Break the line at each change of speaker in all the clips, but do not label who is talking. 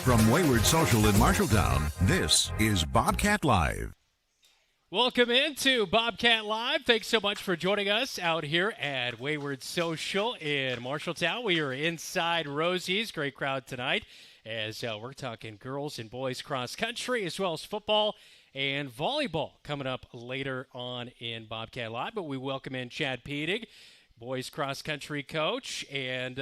From Wayward Social in Marshalltown, this is Bobcat Live.
Welcome into Bobcat Live. Thanks so much for joining us out here at Wayward Social in Marshalltown. We are inside Rosie's. Great crowd tonight as we're talking girls and boys cross country as well as football and volleyball coming up later on in Bobcat Live. But we welcome in Chad Pedig, boys cross country coach. And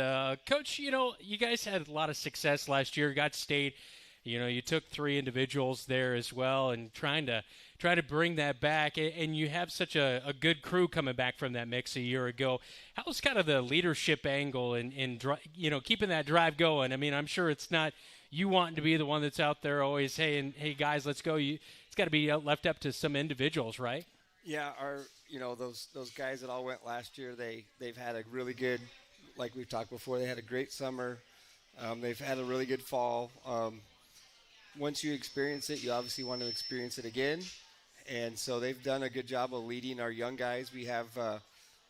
Coach, you guys had a lot of success last year. Got state. You took 3 individuals there as well, and trying to bring that back. And you have such a good crew coming back from that mix a year ago. How's kind of the leadership angle in keeping that drive going? I mean, I'm sure it's not you wanting to be the one that's out there always saying, "Hey guys, let's go." It's got to be left up to some individuals, right?
Yeah, those guys that all went last year, they've had a really good, like we've talked before, they had a great summer. They've had a really good fall. Once you experience it, you obviously want to experience it again. And so they've done a good job of leading our young guys. We have,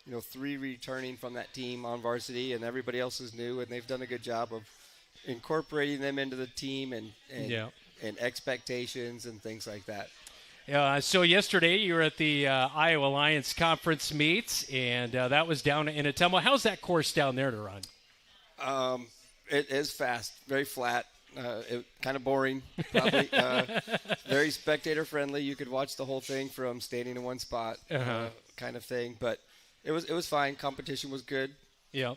3 returning from that team on varsity, and everybody else is new. And they've done a good job of incorporating them into the team and expectations and things like that.
So yesterday you were at the Iowa Alliance Conference meet, and that was down in Ottumwa. How's that course down there to run?
It is fast, very flat. Kind of boring, probably. Very spectator friendly. You could watch the whole thing from standing in one spot, kind of thing. But it was fine. Competition was good.
Yeah,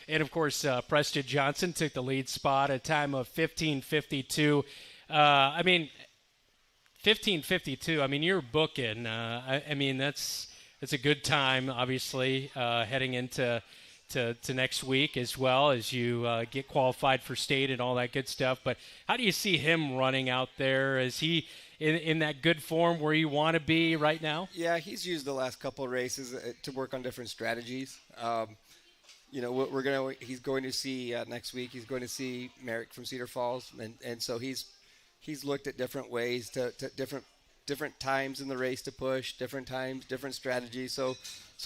and of course Preston Johnson took the lead spot at a time of 15:52. 15:52. I mean, you're booking. That's a good time. Obviously, heading into to next week as well as you get qualified for state and all that good stuff. But how do you see him running out there? Is he in that good form where you want to be right now?
Yeah, he's used the last couple of races to work on different strategies. He's going to see next week. He's going to see Merrick from Cedar Falls, and so he's looked at different ways to different times in the race to push, different times, different strategies. So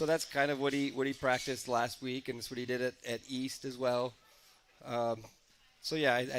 that's kind of what he practiced last week, and it's what he did at East as well. I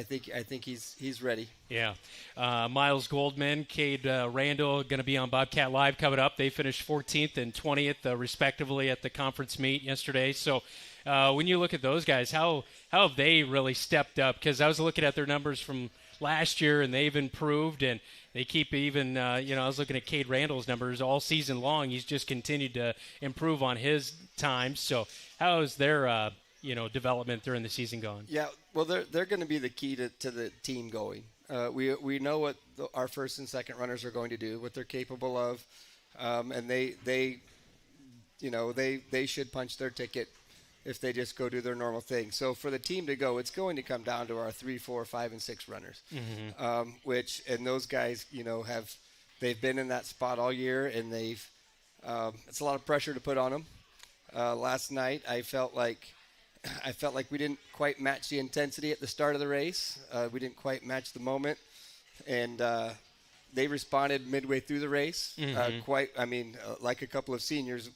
think he's ready.
Yeah. Miles Goldman, Cade Randall going to be on Bobcat Live coming up. They finished 14th and 20th respectively at the conference meet yesterday. So when you look at those guys, how have they really stepped up? Because I was looking at their numbers from last year, and they've improved, and they keep even, I was looking at Cade Randall's numbers all season long. He's just continued to improve on his times. So how is their, development during the season going?
Yeah, well, they're going to be the key to the team going. We know what our first and second runners are going to do, what they're capable of, and they should punch their ticket if they just go do their normal thing. So for the team to go, it's going to come down to our 3, 4, 5, and 6 runners, and those guys, they've been in that spot all year, and it's a lot of pressure to put on them. Last night, I felt like we didn't quite match the intensity at the start of the race. We didn't quite match the moment, and they responded midway through the race. Like a couple of seniors.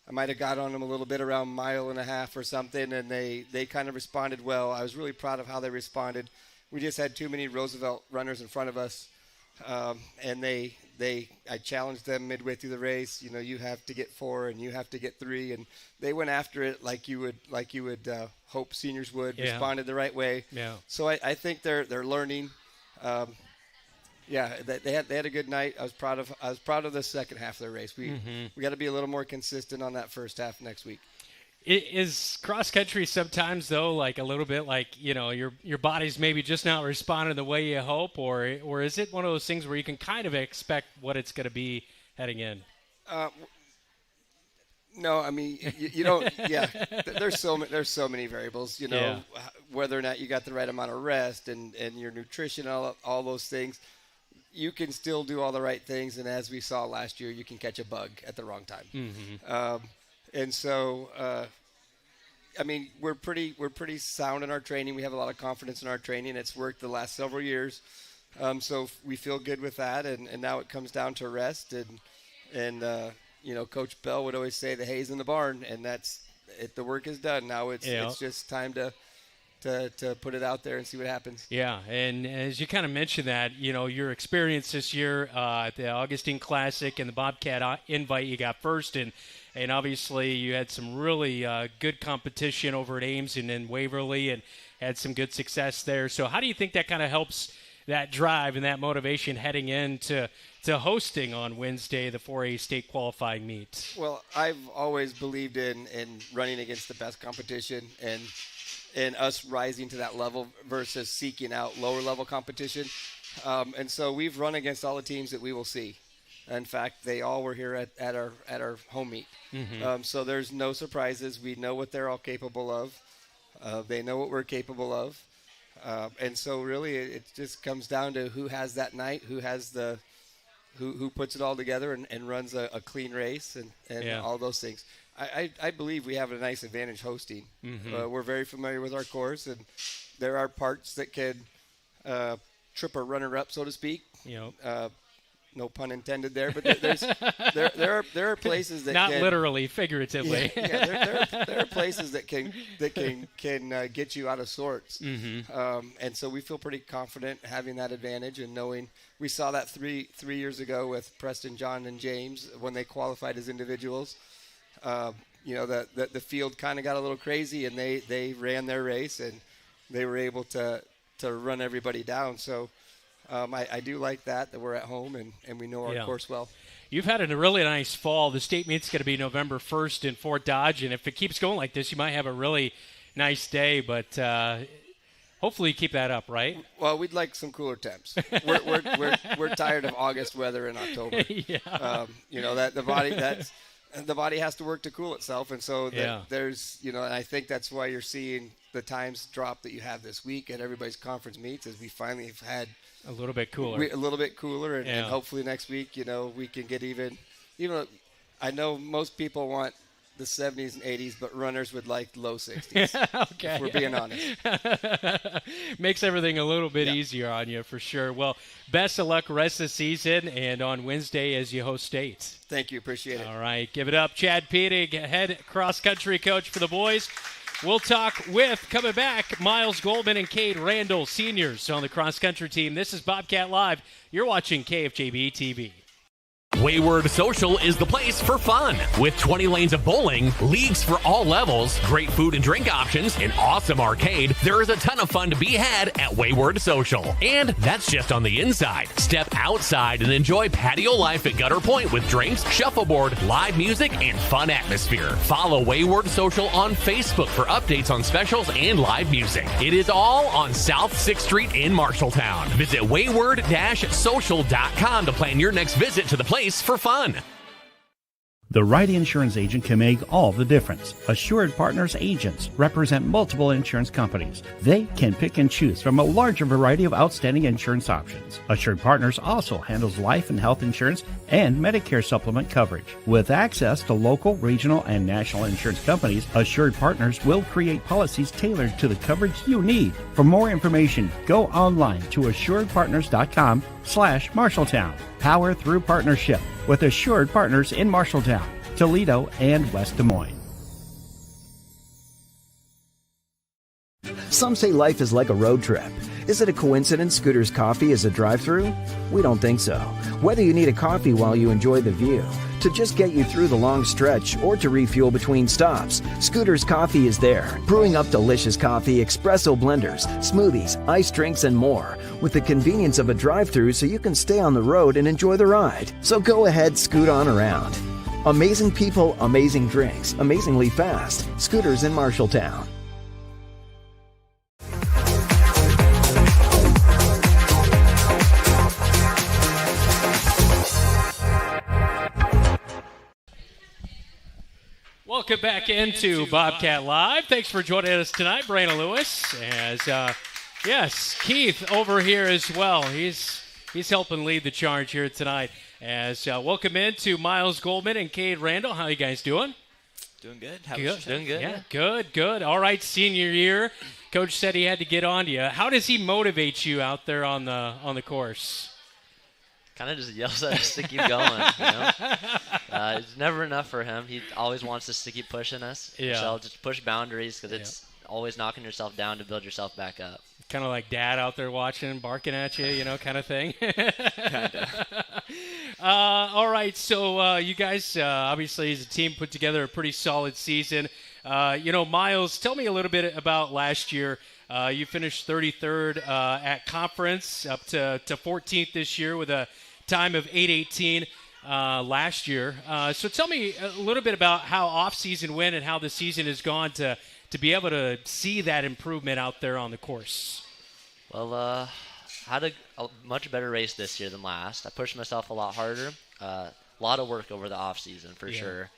I might have got on them a little bit around 1.5 miles or something, and they kind of responded well. I was really proud of how they responded. We just had too many Roosevelt runners in front of us, and I challenged them midway through the race. You have to get 4 and you have to get 3, and they went after it like you would hope seniors would.
Yeah.
Responded the right way.
Yeah.
So I think they're learning. They had a good night. I was proud of the second half of the race. We got to be a little more consistent on that first half next week.
Is cross country sometimes though like a little bit like your body's maybe just not responding the way you hope, or is it one of those things where you can kind of expect what it's going to be heading in?
No, I mean you don't. Yeah, there's so many variables. Whether or not you got the right amount of rest and your nutrition, all those things. You can still do all the right things, and as we saw last year, you can catch a bug at the wrong time. And so, we're pretty sound in our training. We have a lot of confidence in our training. It's worked the last several years, so we feel good with that. And now it comes down to rest. And Coach Bell would always say the hay's in the barn, and that's it. The work is done. Now it's just time to to put it out there and see what happens.
Yeah, and as you kind of mentioned that, your experience this year at the Augustine Classic and the Bobcat invite, you got first, and obviously you had some really good competition over at Ames and in Waverly and had some good success there. So how do you think that kind of helps that drive and that motivation heading into hosting on Wednesday the 4A state qualifying meet?
Well, I've always believed in running against the best competition and us rising to that level versus seeking out lower level competition. And so we've run against all the teams that we will see. In fact, they all were here at our home meet. Mm-hmm. So there's no surprises. We know what they're all capable of. They know what we're capable of. And so really it just comes down to who has that night, who puts it all together and runs a clean race and all those things. I believe we have a nice advantage hosting. Mm-hmm. We're very familiar with our course, and there are parts that can trip a runner-up, so to speak. No pun intended there, but there are places that
not literally, figuratively.
There are places that can get you out of sorts. Mm-hmm. And so we feel pretty confident having that advantage and knowing we saw that three years ago with Preston, John, and James when they qualified as individuals. The field kind of got a little crazy, and they ran their race and they were able to run everybody down. So. I do like that we're at home and we know our course well.
You've had a really nice fall. The state meet's going to be November 1st in Fort Dodge, and if it keeps going like this, you might have a really nice day, but hopefully you keep that up, right?
Well, we'd like some cooler temps. We're tired of August weather in October. The body has to work to cool itself, and so there's and I think that's why you're seeing the times drop that you have this week at everybody's conference meets, as we finally have had
a little bit cooler,
and hopefully next week, we can get even. I know most people want the 70s and 80s, but runners would like low 60s.
Okay,
if we're being honest.
Makes everything a little bit easier on you for sure. Well, best of luck rest of the season and on Wednesday as you host state.
Thank you, appreciate it.
All right, give it up, Chad Pedig, head cross-country coach for the boys. We'll talk with, coming back, Miles Goldman and Cade Randall, seniors on the cross-country team. This is Bobcat Live. You're watching KFJB-TV.
Wayward Social is the place for fun. With 20 lanes of bowling, leagues for all levels, great food and drink options, an awesome arcade, there is a ton of fun to be had at Wayward Social. And that's just on the inside. Step outside and enjoy patio life at Gutter Point with drinks, shuffleboard, live music, and fun atmosphere. Follow Wayward Social on Facebook for updates on specials and live music. It is all on South 6th Street in Marshalltown. Visit wayward-social.com to plan your next visit to the place for fun.
The right insurance agent can make all the difference. Assured Partners agents represent multiple insurance companies. They can pick and choose from a larger variety of outstanding insurance options. Assured Partners also handles life and health insurance and Medicare supplement coverage. With access to local, regional, and national insurance companies, Assured Partners will create policies tailored to the coverage you need. For more information, go online to assuredpartners.com/Marshalltown. Power through partnership with Assured Partners in Marshalltown, Toledo, and West Des Moines.
Some say life is like a road trip. Is it a coincidence Scooter's Coffee is a drive-thru? We don't think so. Whether you need a coffee while you enjoy the view, to just get you through the long stretch, or to refuel between stops, Scooter's Coffee is there, brewing up delicious coffee, espresso blenders, smoothies, iced drinks, and more, with the convenience of a drive-thru so you can stay on the road and enjoy the ride. So go ahead, scoot on around. Amazing people, amazing drinks, amazingly fast. Scooters in Marshalltown.
Welcome back into Bobcat Live. Thanks for joining us tonight, Brandon Lewis. As yes, Keith over here as well. He's helping lead the charge here tonight. As welcome into Miles Goldman and Cade Randall. How you guys doing?
Doing good. How about you? Doing good.
Yeah, good. All right, senior year. Coach said he had to get on to you. How does he motivate you out there on the course?
Kind of just yells at us to keep going. It's never enough for him. He always wants us to keep pushing us.
Yeah.
So just push boundaries because it's always knocking yourself down to build yourself back up.
Kind of like dad out there watching, barking at you, kind of thing. All right, so you guys obviously as a team put together a pretty solid season. Miles, tell me a little bit about last year. You finished 33rd at conference, up to 14th this year with a time of 8:18 last year. So tell me a little bit about how off-season went and how the season has gone to be able to see that improvement out there on the course.
Well, had a much better race this year than last. I pushed myself a lot harder. A lot of work over the off-season for sure.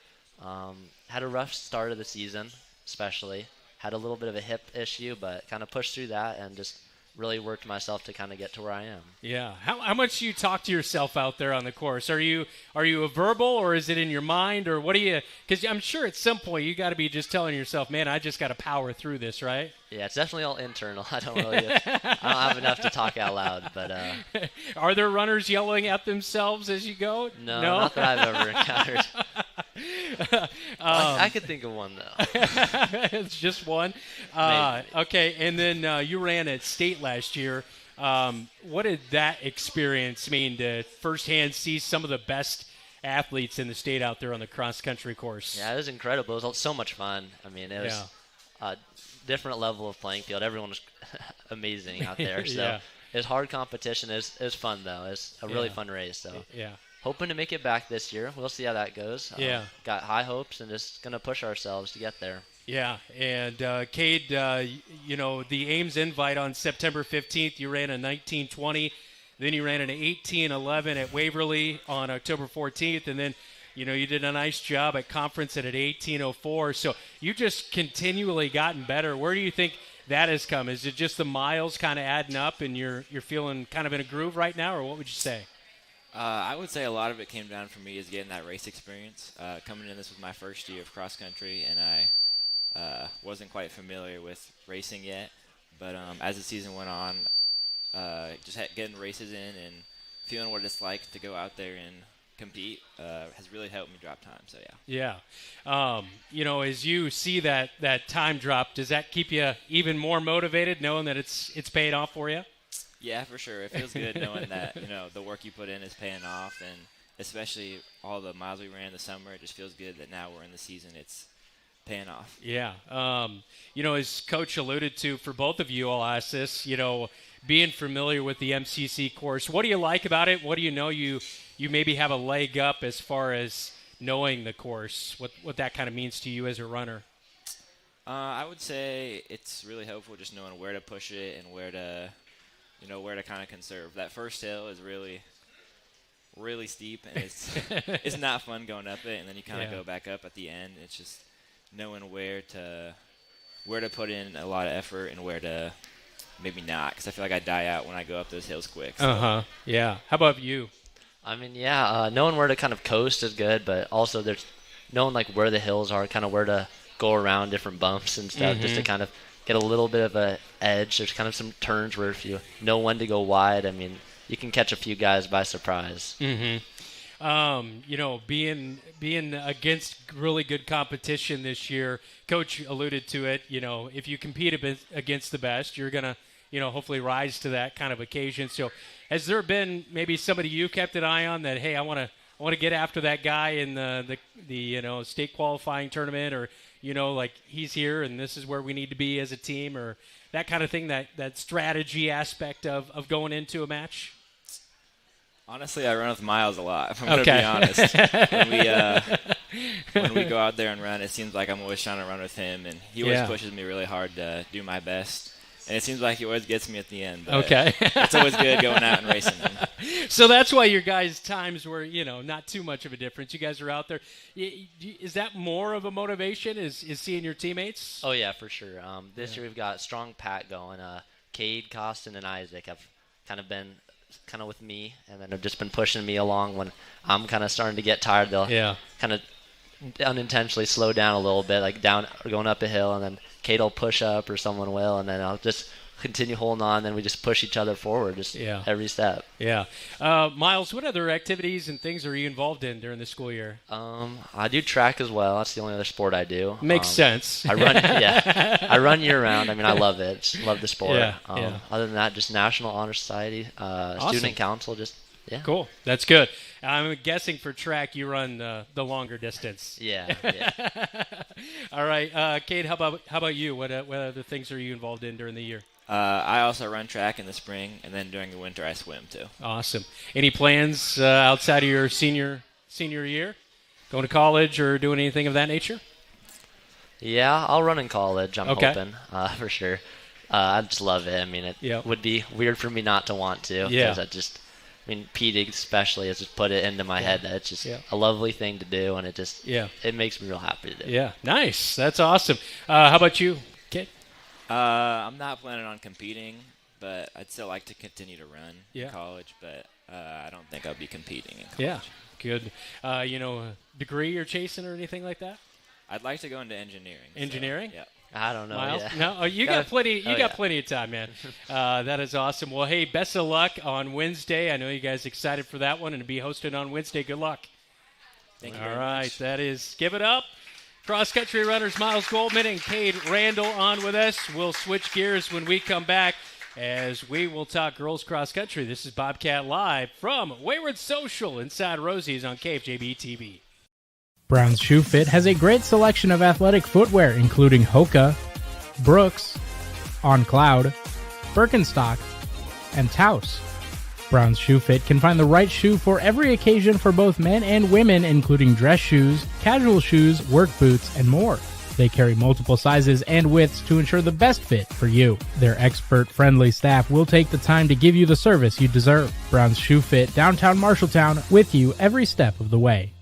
Had a rough start of the season, especially. Had a little bit of a hip issue, but kind of pushed through that and just really worked myself to kind of get to where I am. Yeah.
How much do you talk to yourself out there on the course? Are you a verbal, or is it in your mind, or what do you? Because I'm sure at some point you got to be just telling yourself, "Man, I just got to power through this," right?
Yeah, it's definitely all internal. I don't have enough to talk out loud, but.
Are there runners yelling at themselves as you go?
No, not that I've ever encountered. I could think of one though.
It's just one. Okay, and then you ran at state last year. What did that experience mean to firsthand see some of the best athletes in the state out there on the cross country course?
Yeah, it was incredible. It was so much fun. I mean, it was a different level of playing field. Everyone was amazing out there. So it was hard competition. It was fun though. It was a really fun race. So hoping to make it back this year. We'll see how that goes. Got high hopes and just gonna push ourselves to get there.
Yeah, and Cade, the Ames invite on September 15th, you ran a 19:20. Then you ran an 18:11 at Waverly on October 14th, and then, you did a nice job at conference at an 18:04. So you just continually gotten better. Where do you think that has come? Is it just the miles kind of adding up, and you're feeling kind of in a groove right now, or what would you say?
I would say a lot of it came down for me is getting that race experience. Coming in, this was my first year of cross country, and I wasn't quite familiar with racing yet. But as the season went on, just getting races in and feeling what it's like to go out there and compete has really helped me drop time. So
yeah. As you see that time drop, does that keep you even more motivated, knowing that it's paying off for you?
Yeah, for sure. It feels good knowing that the work you put in is paying off, and especially all the miles we ran in the summer. It just feels good that now we're in the season. It's paying off.
Yeah. As Coach alluded to, for both of you, I'll ask this. Being familiar with the MCC course, what do you like about it? What do you know you maybe have a leg up as far as knowing the course? What that kind of means to you as a runner?
I would say it's really helpful just knowing where to push it and where to kind of conserve. That first hill is really, really steep, and it's not fun going up it, and then you kind of go back up at the end. It's just knowing where to put in a lot of effort and where to maybe not, because I feel like I die out when I go up those hills quick. So.
Yeah. How about you?
I mean, knowing where to kind of coast is good, but also there's knowing like where the hills are, kind of where to go around different bumps and stuff, just to kind of get a little bit of an edge. There's kind of some turns where if you know when to go wide, I mean, you can catch a few guys by surprise.
Being against really good competition this year, Coach alluded to it. If you compete against the best, you're gonna, hopefully rise to that kind of occasion. So, has there been maybe somebody you kept an eye on that? Hey, I want to get after that guy in the state qualifying tournament, or like he's here and this is where we need to be as a team, or that kind of thing. That strategy aspect of going into a match.
Honestly, I run with Miles a lot, if I'm going to be honest. When we go out there and run, it seems like I'm always trying to run with him, and he always pushes me really hard to do my best. And it seems like he always gets me at the end. But it's always good going out and racing him.
So that's why your guys' times were, not too much of a difference. You guys are out there. Is that more of a motivation, is seeing your teammates?
Oh, yeah, for sure. This year we've got a strong pack going. Cade, Costin, and Isaac have kind of been with me, and then have just been pushing me along when I'm kind of starting to get tired. They'll kind of unintentionally slow down a little bit, like down or going up a hill, and then Kate will push up or someone will, and then I'll just continue holding on, and then we just push each other forward every step.
Yeah. Miles, what other activities and things are you involved in during the school year?
I do track as well. That's the only other sport I do.
Makes sense.
I run I run year round. I mean, I love it. Just love the sport.
Yeah.
Other than that, just National Honor Society, Student Council, yeah.
Cool. That's good. I'm guessing for track you run the longer distance.
Yeah.
All right. Kate, how about you? What other things are you involved in during the year?
I also run track in the spring, and then during the winter I swim too.
Awesome. Any plans outside of your senior year? Going to college or doing anything of that nature?
Yeah, I'll run in college, I'm hoping, for sure. I just love it. I mean, it would be weird for me not to want to.
Yeah.
Because PE especially has just put it into my head that it's just a lovely thing to do, and it makes me real happy to do.
Yeah, nice. That's awesome. How about you, Kate?
I'm not planning on competing, but I'd still like to continue to run in college, but I don't think I'll be competing in college.
Yeah, good. A degree you're chasing or anything like that?
I'd like to go into engineering.
Engineering?
So, yeah.
I don't know.
Miles?
Yeah.
No, you got plenty. You got plenty of time, man. That is awesome. Well, hey, best of luck on Wednesday. I know you guys excited for that one and to be hosted on Wednesday. Good luck.
Thank you.
All
very
right,
much.
that is give it up. Cross country runners Miles Goldman and Cade Randall on with us. We'll switch gears when we come back as we will talk girls cross country. This is Bobcat Live from Wayward Social inside Rosie's on KFJB-TV.
Brown's Shoe Fit has a great selection of athletic footwear, including Hoka, Brooks, On Cloud, Birkenstock, and Taos. Brown's Shoe Fit can find the right shoe for every occasion for both men and women, including dress shoes, casual shoes, work boots, and more. They carry multiple sizes and widths to ensure the best fit for you. Their expert-friendly staff will take the time to give you the service you deserve. Brown's Shoe Fit, downtown Marshalltown, with you every step of the way.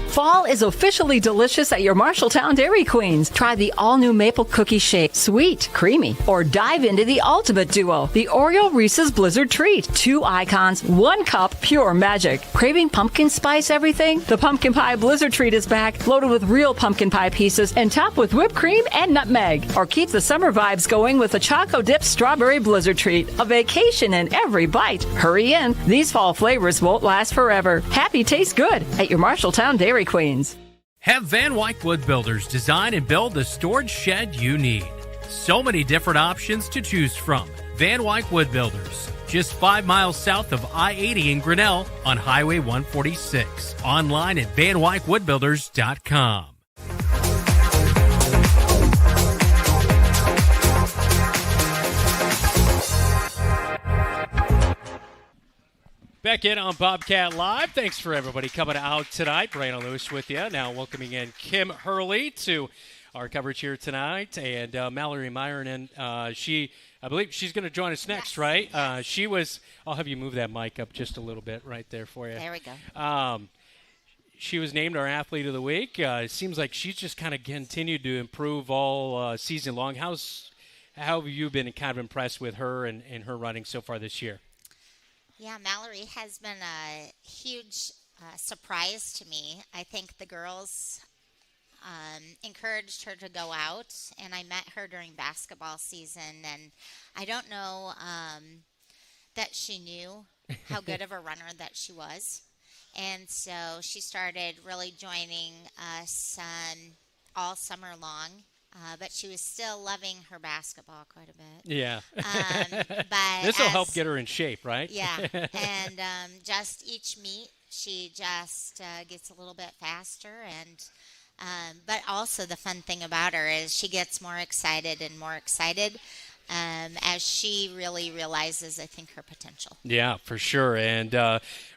Fall is officially delicious at your Marshalltown Dairy Queens. Try the all-new maple cookie shake, sweet, creamy, or dive into the ultimate duo, the Oreo Reese's Blizzard Treat. 2 icons, 1 cup, pure magic. Craving pumpkin spice everything? The Pumpkin Pie Blizzard Treat is back, loaded with real pumpkin pie pieces and topped with whipped cream and nutmeg. Or keep the summer vibes going with the Choco Dip Strawberry Blizzard Treat. A vacation in every bite. Hurry in. These fall flavors won't last forever. Happy tastes good at your Marshalltown Dairy Queens.
Have Van Wyck Wood Builders design and build the storage shed you need. So many different options to choose from. Van Wyck Wood Builders, just 5 miles south of I-80 in Grinnell on Highway 146. Online at vanwyckwoodbuilders.com.
Back in on Bobcat Live. Thanks for everybody coming out tonight. Brandon Lewis with you. Now welcoming in Kim Hurley to our coverage here tonight. And Mallory Myron, I believe she's going to join us next, right? I'll have you move that mic up just a little bit right there for you.
There we go.
She was named our Athlete of the Week. It seems like she's just kind of continued to improve all season long. How have you been kind of impressed with her and her running so far this year?
Yeah, Mallory has been a huge surprise to me. I think the girls encouraged her to go out, and I met her during basketball season, and I don't know that she knew how good of a runner that she was. And so she started really joining us all summer long. But she was still loving her basketball quite a bit.
Yeah.
But
this will help get her in shape, right?
Yeah. And just each meet, she just gets a little bit faster. And but also the fun thing about her is she gets more excited and more excited as she really realizes, I think, her potential.
Yeah, for sure. And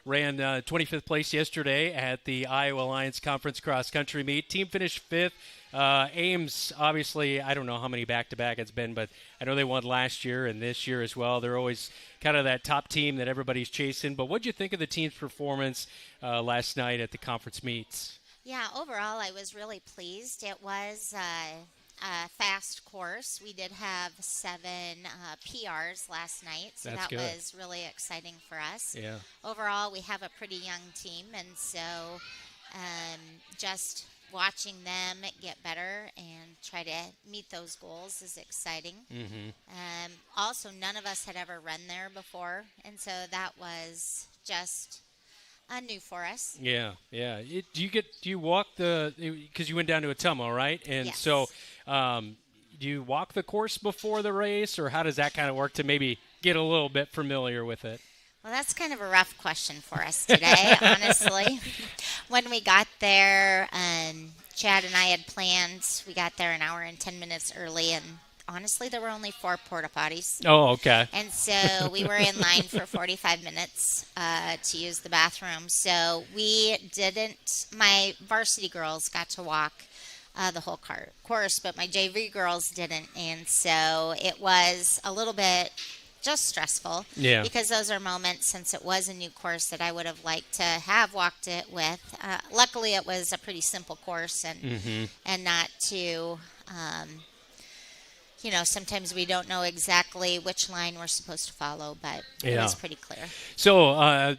ran 25th place yesterday at the Iowa Alliance Conference Cross Country Meet. Team finished 5th. Ames, obviously, I don't know how many back-to-back it's been, but I know they won last year and this year as well. They're always kind of that top team that everybody's chasing. But what did you think of the team's performance last night at the conference meets?
Yeah, overall, I was really pleased. It was a fast course. We did have 7 PRs last night, so
That's
that
good.
was really exciting for us.
Yeah.
Overall, we have a pretty young team, and so just watching them get better and try to meet those goals is exciting. Also, none of us had ever run there before, and so that was just new for us.
Yeah. Do you walk because you went down to Ottumwa, right? And
yes.
So do you walk the course before the race, or how does that kind of work to maybe get a little bit familiar with it?
Well, that's kind of a rough question for us today, honestly. When we got there, Chad and I had planned, we got there an hour and 10 minutes early, and honestly, there were only 4 porta potties.
Oh, okay.
And so we were in line for 45 minutes to use the bathroom. So my varsity girls got to walk the whole course, but my JV girls didn't. And so it was a little bit just stressful.
Yeah.
Because those are moments, since it was a new course, that I would have liked to have walked it with. Luckily, it was a pretty simple course and not too... sometimes we don't know exactly which line we're supposed to follow, but it was pretty clear.
So,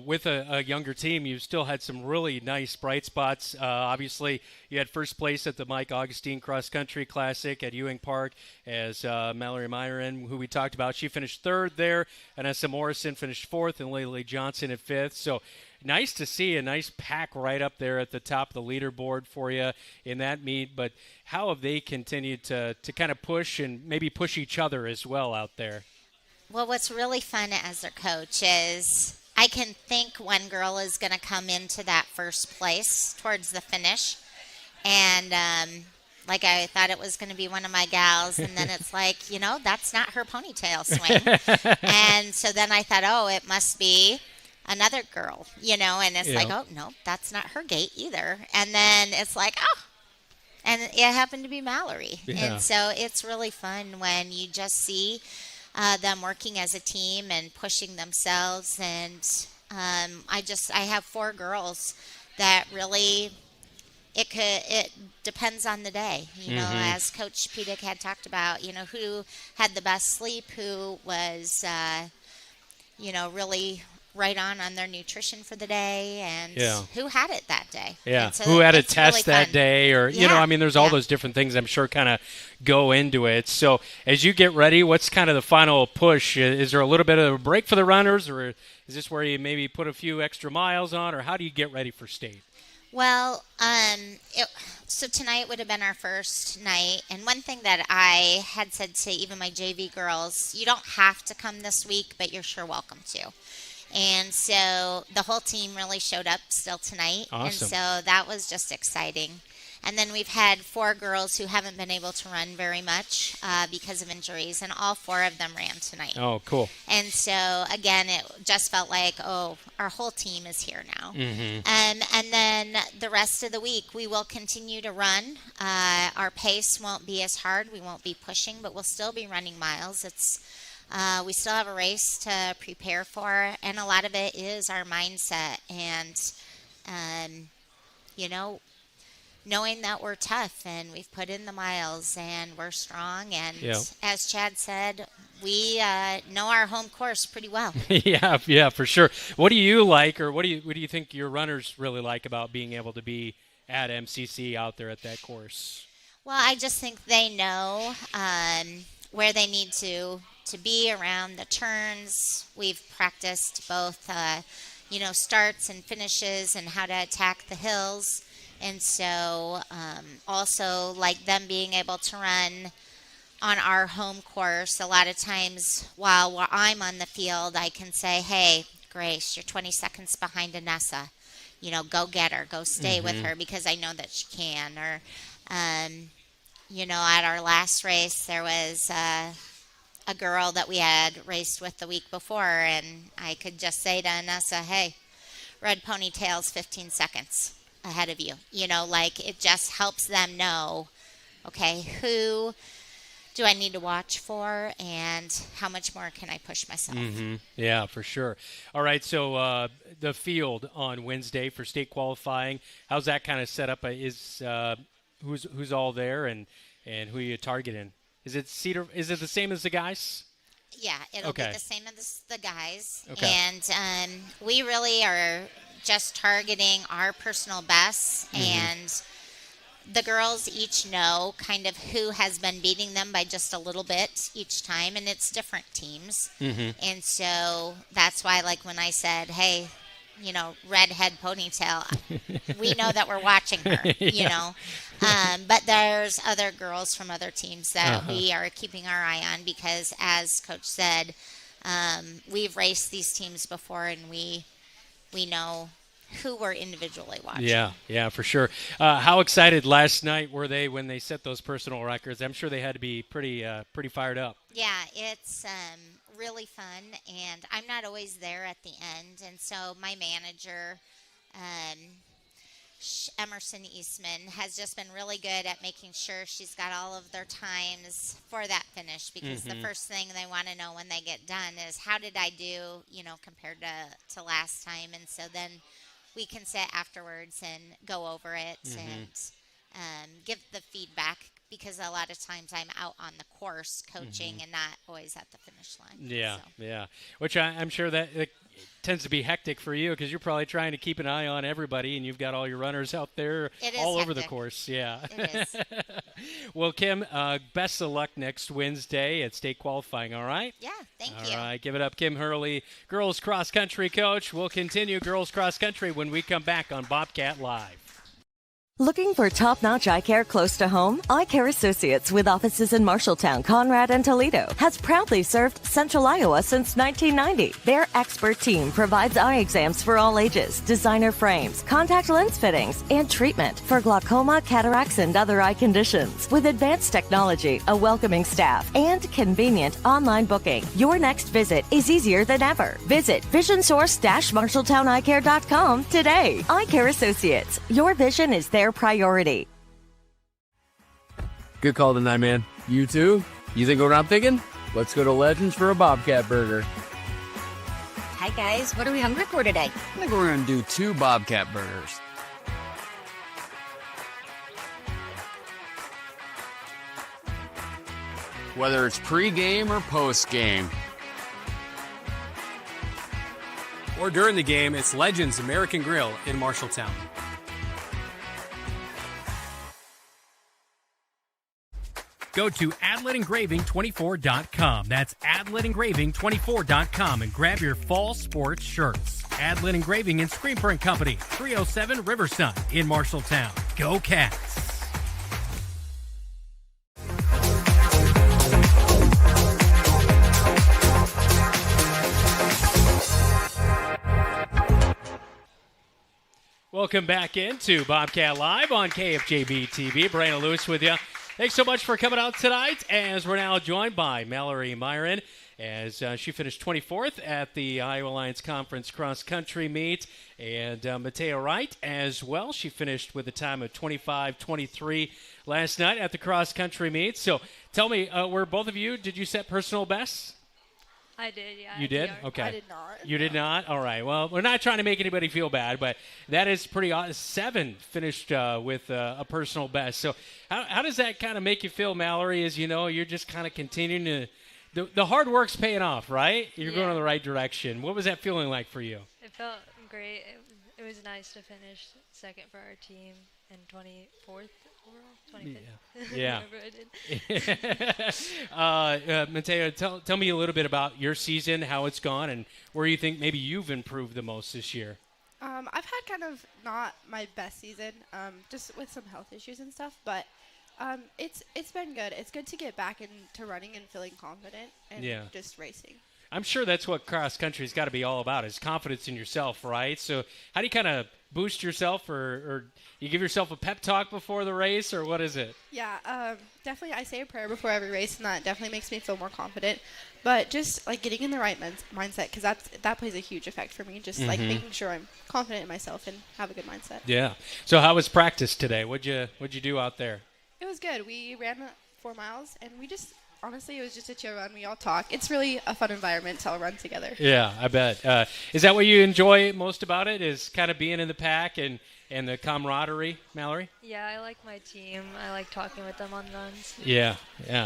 with a younger team, you still had some really nice bright spots. Obviously, you had first place at the Mike Augustine Cross Country Classic at Ewing Park as Mallory Myron, who we talked about. She finished 3rd there. Anessa Morrison finished 4th, and Laylee Johnson at 5th. So, nice to see a nice pack right up there at the top of the leaderboard for you in that meet. But how have they continued to kind of push and maybe push each other as well out there?
Well, what's really fun as their coach is I can think one girl is going to come into that first place towards the finish. And I thought it was going to be one of my gals. And then it's like, that's not her ponytail swing. And so then I thought, it must be another girl, and it's like, oh, no, that's not her gait either. And then it's like, and it happened to be Mallory.
Yeah.
And so it's really fun when you just see them working as a team and pushing themselves. And I have 4 girls that really, it depends on the day, as Coach Pedic had talked about, who had the best sleep, who was, really right on their nutrition for the day, and who had it that day.
Yeah,
so
who had a test
really
that
fun.
day, or, there's all those different things I'm sure kind of go into it. So as you get ready, what's kind of the final push? Is there a little bit of a break for the runners, or is this where you maybe put a few extra miles on, or how do you get ready for state?
Well, so tonight would have been our first night, and one thing that I had said to even my JV girls, you don't have to come this week, but you're sure welcome to. And so the whole team really showed up still tonight.
Awesome.
And so that was just exciting. And then we've had 4 girls who haven't been able to run very much because of injuries, and all 4 of them ran tonight.
Oh, cool.
And so, again, it just felt like, our whole team is here now. And then the rest of the week, we will continue to run. Our pace won't be as hard. We won't be pushing, but we'll still be running miles. We still have a race to prepare for, and a lot of it is our mindset and, knowing that we're tough and we've put in the miles and we're strong. And as Chad said, we know our home course pretty well.
Yeah, for sure. What do you like, or what do you think your runners really like about being able to be at MCC out there at that course?
Well, I just think they know where they need to be around the turns. We've practiced both, starts and finishes and how to attack the hills. And so also like them being able to run on our home course. A lot of times while I'm on the field, I can say, hey, Grace, you're 20 seconds behind Anessa. Go get her. Go stay with her because I know that she can. Or, at our last race, there was a girl that we had raced with the week before, and I could just say to Anessa, hey, red ponytail's 15 seconds ahead of you. It just helps them know, okay, who do I need to watch for and how much more can I push myself?
Yeah, for sure. All right, so the field on Wednesday for state qualifying, how's that kind of set up? Is who's all there and who are you targeting? Is it the same as the guys?
Yeah, it'll be the same as the guys.
Okay.
And we really are just targeting our personal bests, and the girls each know kind of who has been beating them by just a little bit each time, and it's different teams. And so that's why, like, when I said, hey, you know, redhead ponytail, we know that we're watching her, you know. But there's other girls from other teams that we are keeping our eye on because, as Coach said, we've raced these teams before, and we know who we're individually watching.
Yeah, for sure. How excited last night were they when they set those personal records? I'm sure they had to be pretty fired up.
Yeah, it's really fun, and I'm not always there at the end, and so my manager, Emerson Eastman, has just been really good at making sure she's got all of their times for that finish, because the first thing they want to know when they get done is, how did I do, you know, compared to last time? And so then we can sit afterwards and go over it and give the feedback, because a lot of times I'm out on the course coaching and not always at the finish line.
Yeah. Which I'm sure that it tends to be hectic for you, because you're probably trying to keep an eye on everybody, and you've got all your runners out there all over the course. Yeah.
It is.
Well, Kim, best of luck next Wednesday at state qualifying, all right?
Yeah, thank you.
All right, give it up, Kim Hurley, girls cross country coach. We'll continue girls cross country when we come back on Bobcat Live.
Looking for top-notch eye care close to home? Eye Care Associates, with offices in Marshalltown, Conrad, and Toledo, has proudly served Central Iowa since 1990. Their expert team provides eye exams for all ages, designer frames, contact lens fittings, and treatment for glaucoma, cataracts, and other eye conditions. With advanced technology, a welcoming staff, and convenient online booking, your next visit is easier than ever. Visit visionsource-marshalltowneyecare.com today. Eye Care Associates, your vision is their priority.
Good call tonight, man. You too? You think what I'm thinking? Let's go to Legends for a Bobcat burger.
Hi, guys. What are we hungry for today?
I think we're going to do 2 Bobcat burgers. Whether it's pre-game or post-game.
Or during the game, it's Legends American Grill in Marshalltown. Go to adletengraving24.com. That's adletengraving24.com and grab your fall sports shirts. Adlet Engraving and Screen Print Company, 307 Riverside in Marshalltown. Go Cats! Welcome back into Bobcat Live on KFJB-TV. Brandon Lewis with you. Thanks so much for coming out tonight, as we're now joined by Mallory Myron, as she finished 24th at the Iowa Alliance Conference Cross Country meet, and Matea Wright as well. She finished with a time of 25-23 last night at the cross country meet. So tell me, were both of you, did you set personal bests?
I did, yeah.
You did? Okay.
I did not.
You did not? All right. Well, we're not trying to make anybody feel bad, but that is pretty odd. 7 finished with a personal best. So how does that kind of make you feel, Mallory, as you know, you're just kind of continuing to – the hard work's paying off, right? You're going in the right direction. What was that feeling like for you?
It felt great. It was nice to finish second for our team and 24th overall. 25th.
Yeah.
I did.
Matea, tell me a little bit about your season, how it's gone, and where you think maybe you've improved the most this year.
I've had kind of not my best season, just with some health issues and stuff, but it's been good. It's good to get back into running and feeling confident and just racing.
I'm sure that's what cross country's got to be all about, is confidence in yourself, right? So how do you kind of boost yourself, or you give yourself a pep talk before the race, or what is it?
Yeah, definitely I say a prayer before every race, and that definitely makes me feel more confident. But just like getting in the right mindset, because that plays a huge effect for me, just like making sure I'm confident in myself and have a good mindset.
Yeah. So how was practice today? What'd you do out there?
It was good. We ran 4 miles, and we just – honestly, it was just a chill run. We all talk. It's really a fun environment to all run together.
Yeah, I bet. Is that what you enjoy most about it, is kind of being in the pack and the camaraderie, Mallory?
Yeah, I like my team. I like talking with them on runs.
Yeah.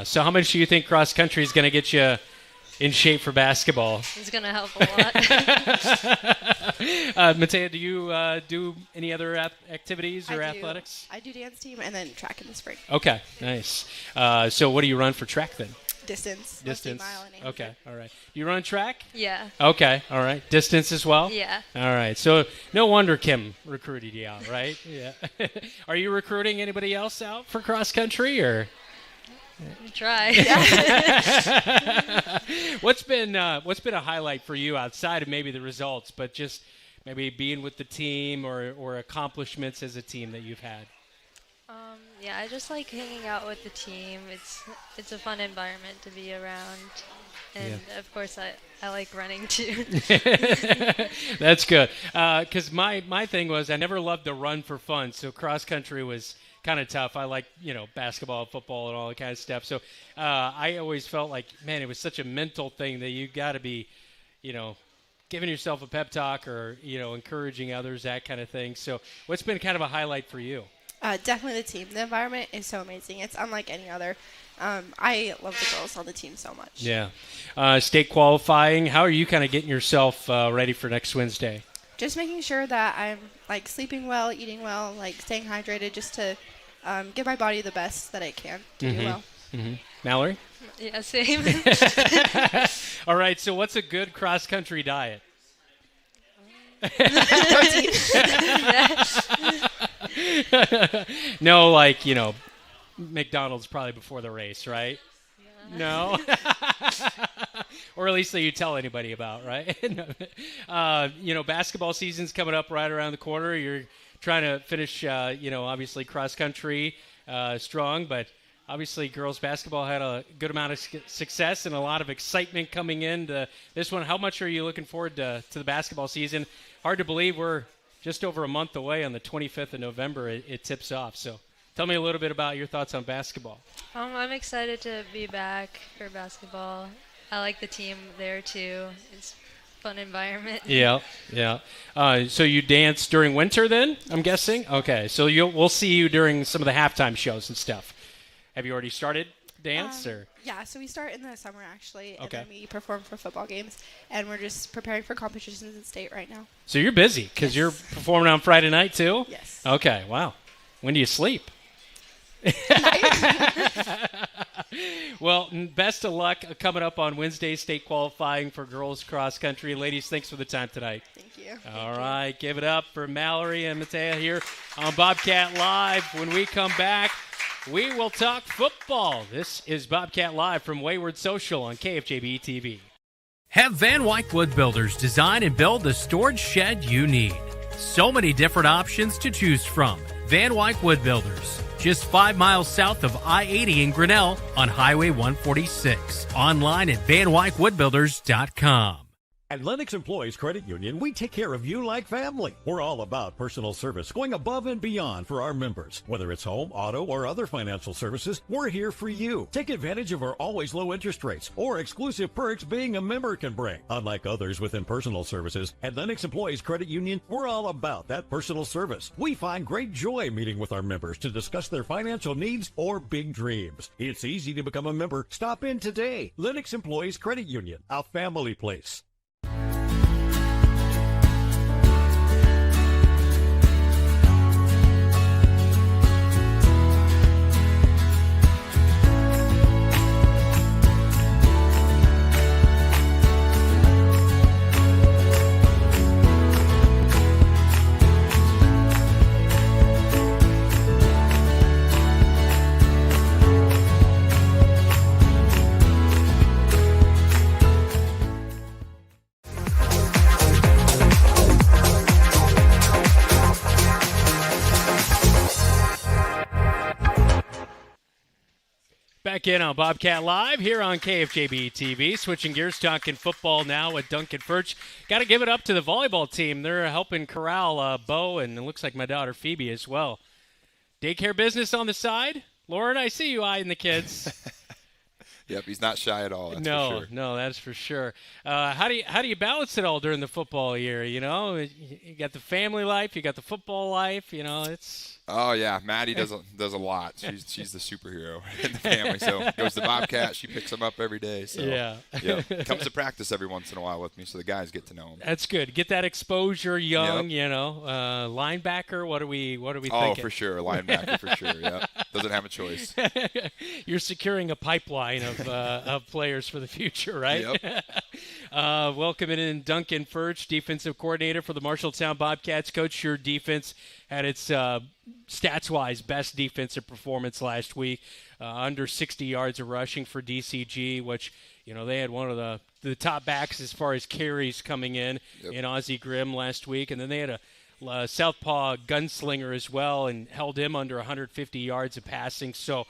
So how much do you think cross country is going to get you in shape for basketball.
It's going to help a lot.
Mateo, do you do any other activities or athletics?
I do dance team and then track in the spring.
Okay, nice. So what do you run for track then?
Distance. Mile and 800.
Okay, all right. You run track?
Yeah.
Okay, all right. Distance as well?
Yeah.
All right. So no wonder Kim recruited you out, right? Yeah. Are you recruiting anybody else out for cross country or?
Try.
What's been a highlight for you outside of maybe the results, but just maybe being with the team or accomplishments as a team that you've had?
Yeah, I just like hanging out with the team. It's a fun environment to be around. And, of course, I like running, too.
That's good. Because my thing was I never loved to run for fun, so cross-country was kind of tough. I like, basketball, football, and all that kind of stuff. So I always felt like, man, it was such a mental thing that you got to be, giving yourself a pep talk or, encouraging others, that kind of thing. So what's been kind of a highlight for you?
Definitely the team. The environment is so amazing. It's unlike any other. I love the girls on the team so much.
Yeah. State qualifying, how are you kind of getting yourself ready for next Wednesday?
Just making sure that I'm, sleeping well, eating well, staying hydrated just to give my body the best that it can to do well.
Mm-hmm. Mallory?
Yeah, same.
All right, so what's a good cross-country diet? No, McDonald's probably before the race, right? No? Or at least that you tell anybody about, right? Basketball season's coming up right around the corner. You're trying to finish, obviously cross-country strong, but obviously girls basketball had a good amount of success and a lot of excitement coming into this one. How much are you looking forward to the basketball season? Hard to believe we're just over a month away. On the 25th of November, it tips off. So tell me a little bit about your thoughts on basketball.
I'm excited to be back for basketball. I like the team there, too. It's a fun environment.
Yeah. So you dance during winter then, I'm guessing? Okay, so we'll see you during some of the halftime shows and stuff. Have you already started dance? Or?
Yeah, so we start in the summer, actually, and
Okay.
then we perform for football games, and we're just preparing for competitions in state right now.
So you're busy because you're performing on Friday night too?
Yes.
Okay, wow. When do you sleep? Well, best of luck coming up on Wednesday, state qualifying for girls cross country. Ladies, thanks for the time tonight.
Thank you.
All right, give it up for Mallory and Matea here on Bobcat Live. When we come back, we will talk football. This is Bobcat Live from Wayward Social on KFJB-TV.
Have Van Wyck Wood Builders design and build the storage shed you need. So many different options to choose from. Van Wyck Wood Builders, just 5 miles south of I-80 in Grinnell on Highway 146. Online at vanwyckwoodbuilders.com.
At Lennox Employees Credit Union, we take care of you like family. We're all about personal service, going above and beyond for our members. Whether it's home, auto, or other financial services, we're here for you. Take advantage of our always low interest rates or exclusive perks being a member can bring. Unlike others within personal services, at Lennox Employees Credit Union, we're all about that personal service. We find great joy meeting with our members to discuss their financial needs or big dreams. It's easy to become a member. Stop in today. Lennox Employees Credit Union, a family place.
Back in on Bobcat Live here on KFJB-TV. Switching gears, talking football now with Duncan Furch. Got to give it up to the volleyball team. They're helping corral Bo, and it looks like my daughter Phoebe as well. Daycare business on the side. Lauren, I see you eyeing the kids.
Yep, he's not shy at all. That's
no,
for sure.
No, that's for sure. How do you balance it all during the football year? You got the family life, you got the football life. It's
Oh yeah, Maddie does a lot. She's the superhero in the family. So goes to Bobcat. She picks him up every day. So
yeah,
comes to practice every once in a while with me, so the guys get to know him.
That's good. Get that exposure young. Linebacker. What are we thinking?
Oh, for sure, linebacker for sure. Yeah, doesn't have a choice.
You're securing a pipeline of players for the future, right?
Yep.
Welcoming in Duncan Furch, defensive coordinator for the Marshalltown Bobcats. Coach, your defense had its stats-wise best defensive performance last week, under 60 yards of rushing for DCG, which they had one of the top backs as far as carries coming in Ozzie Grimm last week, and then they had a southpaw gunslinger as well and held him under 150 yards of passing. So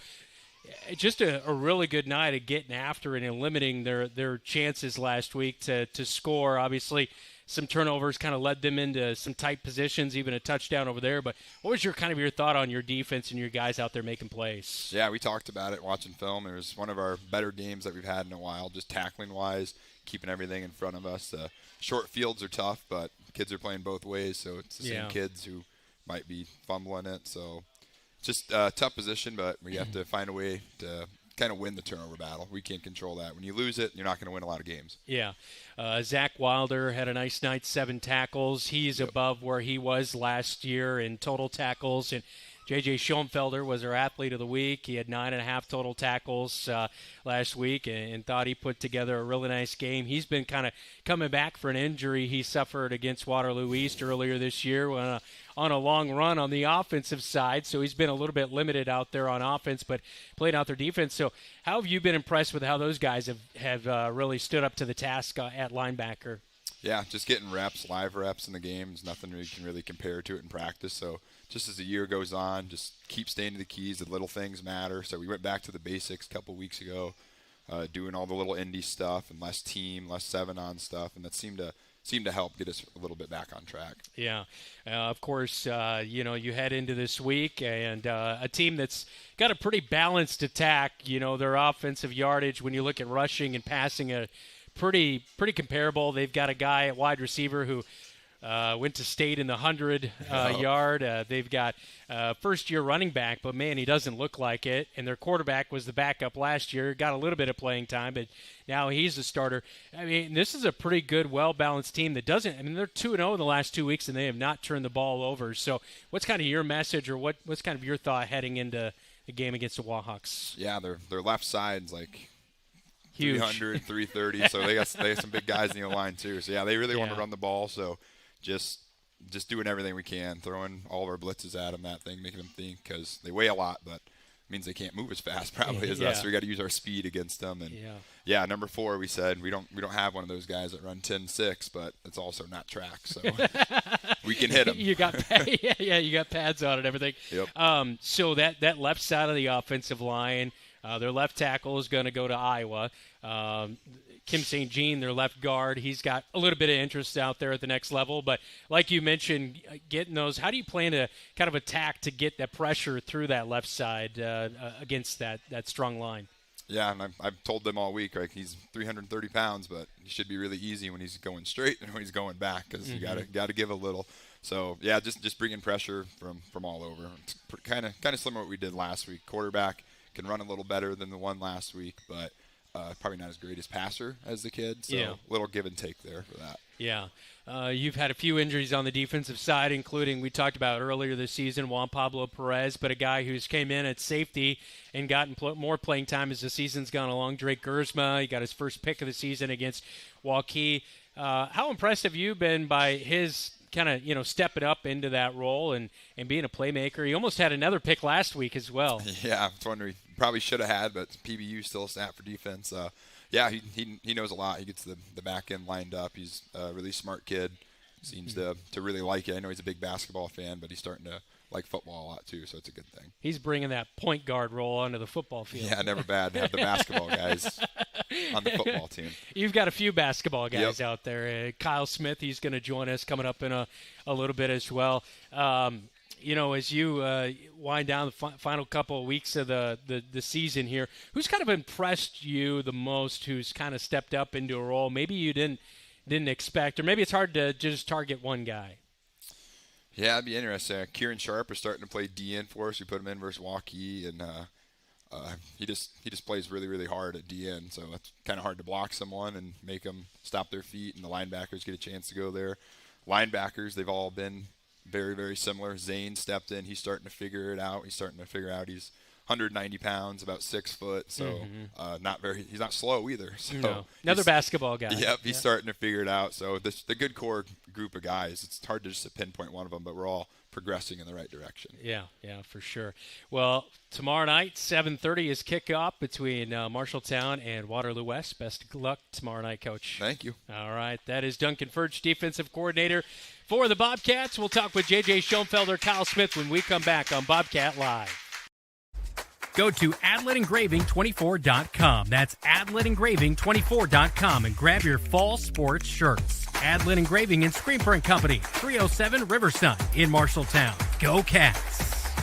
just a really good night of getting after it and limiting their chances last week to score. Obviously, some turnovers kind of led them into some tight positions, even a touchdown over there. But what was your thought on your defense and your guys out there making plays?
Yeah, we talked about it watching film. It was one of our better games that we've had in a while, just tackling-wise, keeping everything in front of us. Short fields are tough, but kids are playing both ways, so it's the same kids who might be fumbling it. So just a tough position, but we have to find a way to kind of win the turnover battle. We can't control that. When you lose it, you're not going to win a lot of games.
Yeah. Zach Wilder had a nice night, 7 tackles. He's above where he was last year in total tackles. And J.J. Schoenfelder was our athlete of the week. He had 9.5 total tackles last week and thought he put together a really nice game. He's been kind of coming back for an injury he suffered against Waterloo East earlier this year on a long run on the offensive side. So he's been a little bit limited out there on offense, but played out their defense. So how have you been impressed with how those guys have really stood up to the task at linebacker?
Yeah, just getting reps, live reps in the games. Nothing we can really compare to it in practice. So just as the year goes on, just keep staying to the keys. The little things matter. So we went back to the basics a couple weeks ago, doing all the little indie stuff and less team, less 7-on stuff, and that seemed to help get us a little bit back on track.
Yeah. Of course, you head into this week and a team that's got a pretty balanced attack. Their offensive yardage, when you look at rushing and passing, pretty comparable. They've got a guy at wide receiver who went to state in the 100-yard. They've got first-year running back, but, man, he doesn't look like it. And their quarterback was the backup last year, got a little bit of playing time, but now he's the starter. I mean, this is a pretty good, well-balanced team that doesn't – I mean, they're 2-0 in the last 2 weeks, and they have not turned the ball over. So what's kind of your message or what's kind of your thought heading into the game against the Wahawks?
Yeah, their left side's like –
huge.
300, 330, so they got some big guys in the line too. So, yeah, they really want to run the ball, so just doing everything we can, throwing all of our blitzes at them, making them think, because they weigh a lot, but it means they can't move as fast probably as us, so we got to use our speed against them. And number 4, we said we don't have one of those guys that run 10-6, but it's also not track, so we can hit them.
You got you got pads on and everything.
Yep.
So that left side of the offensive line, their left tackle is going to go to Iowa. Kim St. Jean, their left guard, he's got a little bit of interest out there at the next level. But like you mentioned, getting those, how do you plan to kind of attack to get that pressure through that left side against that strong line?
Yeah, and I've told them all week, right, he's 330 pounds, but he should be really easy when he's going straight and when he's going back, because you got to give a little. So, yeah, just bringing pressure from all over. It's kind of similar to what we did last week. Quarterback can run a little better than the one last week, but probably not as great as passer as the kid. So a little give and take there for that.
Yeah. You've had a few injuries on the defensive side, including we talked about earlier this season, Juan Pablo Perez, but a guy who's came in at safety and gotten more playing time as the season's gone along. Drake Gersma, he got his first pick of the season against Waukee. How impressed have you been by his kind of, stepping up into that role and being a playmaker? He almost had another pick last week as well.
Yeah, it's one we probably should have had, but PBU still a snap for defense. He knows a lot. He gets the back end lined up. He's a really smart kid. Seems to really like it. I know he's a big basketball fan, but he's starting to like football a lot too, so it's a good thing.
He's bringing that point guard role onto the football field.
Yeah, never bad to have the basketball guys on the football team.
You've got a few basketball guys out there. Kyle Smith, he's going to join us coming up in a little bit as well. As you wind down the final couple of weeks of the season here, who's kind of impressed you the most, who's kind of stepped up into a role maybe you didn't expect, or maybe it's hard to just target one guy?
Yeah, it'd be interesting. Kieran Sharp is starting to play DN for us. We put him in versus Waukee, and he just plays really, really hard at DN. So it's kind of hard to block someone and make them stop their feet, and the linebackers get a chance to go there. Linebackers, they've all been very, very similar. Zane stepped in. He's starting to figure it out. He's 190 pounds, about 6 foot, so he's not slow either. So
no. Another basketball guy.
Yep, he's starting to figure it out. So the good core group of guys, it's hard to just pinpoint one of them, but we're all progressing in the right direction.
Yeah, for sure. Well, tomorrow night, 7:30 is kickoff between Marshalltown and Waterloo West. Best of luck tomorrow night, Coach.
Thank you.
All right, that is Duncan Furch, defensive coordinator for the Bobcats. We'll talk with J.J. Schoenfelder, Kyle Smith when we come back on Bobcat Live.
Go to AdletEngraving24.com. That's AdletEngraving24.com and grab your fall sports shirts. Adlet Engraving and Screen Print Company, 307 Riverside in Marshalltown. Go Cats!